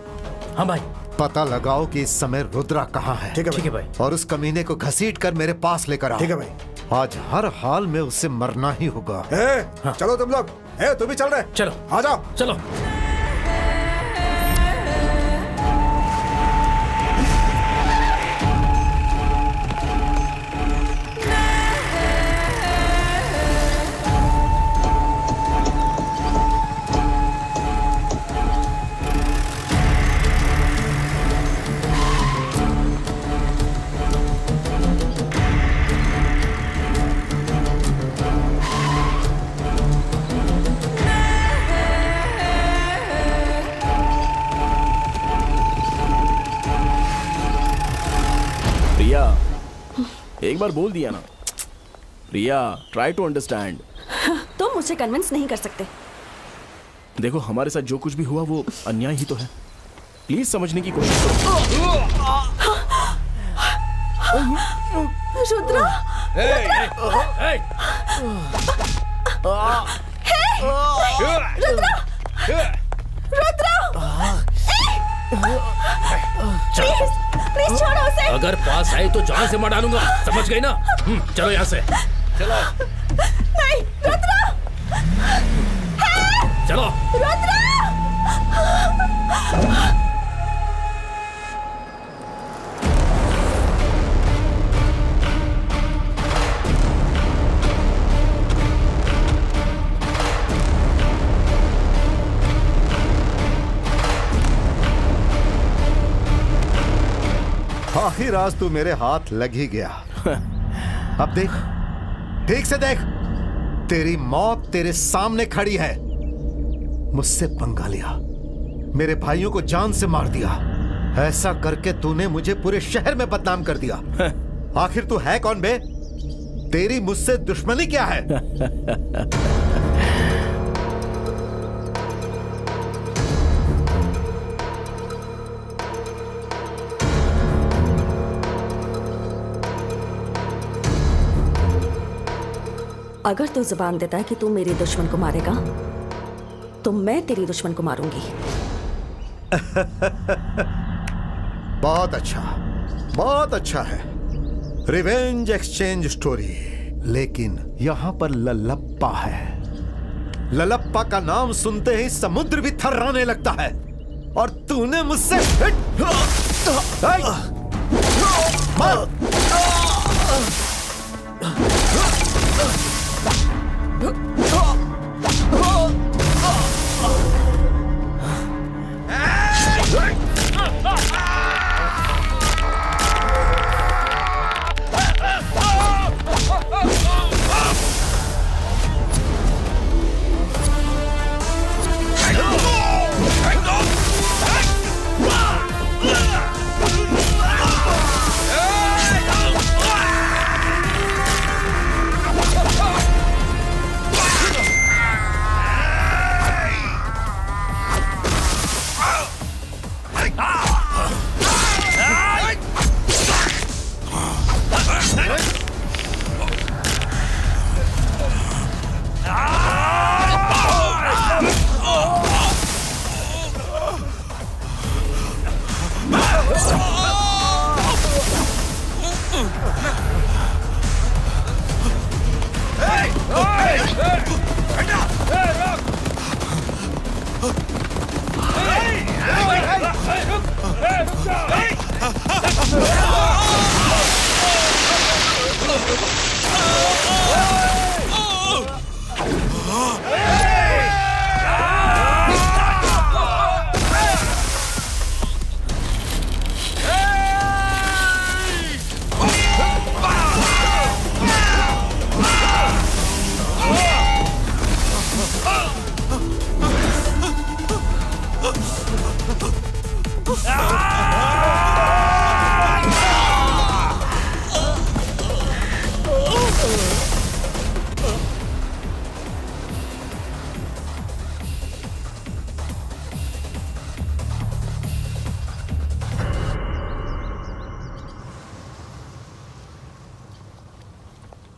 हाँ भाई। पता लगाओ कि इस समय रुद्रा कहाँ है। ठीक है ठीक है भाई। और उस कमीने को घसीट कर मेरे पास लेकर आओ। ठीक है भाई। आज हर हाल में उससे मरना ही होगा। चलो तुम लोग। तू भी चल रहे? चलो आ जाओ। चलो। एक बार बोल दिया ना। प्रिया, ट्राई टू अंडरस्टैंड। तुम मुझे कन्विंस नहीं कर सकते। देखो, हमारे साथ जो कुछ भी हुआ वो अन्याय ही तो है। प्लीज समझने की कोशिश करो। रुद्रा, प्लीज छोड़ो उसे। अगर पास आई तो जान से मार डालूंगा, समझ गई ना? चलो यहाँ से। नहीं, रुद्रा। चलो। रुद्रा! आखिर आज तू मेरे हाथ लग ही गया। अब देख, ठीक से देख, तेरी मौत तेरे सामने खड़ी है। मुझसे पंगा लिया, मेरे भाइयों को जान से मार दिया। ऐसा करके तूने मुझे पूरे शहर में बदनाम कर दिया। आखिर तू है कौन बे? तेरी मुझसे दुश्मनी क्या है? अगर तू जुबान देता है कि तू मेरे दुश्मन को मारेगा, तो मैं तेरी दुश्मन को मारूंगी। बहुत अच्छा, बहुत अच्छा है। Revenge exchange story. लेकिन यहां पर ललप्पा है। ललप्पा का नाम सुनते ही समुद्र भी थर्राने लगता है। और तूने मुझसे मार!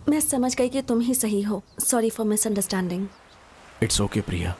मैं समझ गई कि तुम ही सही हो। Sorry for misunderstanding. It's okay Priya.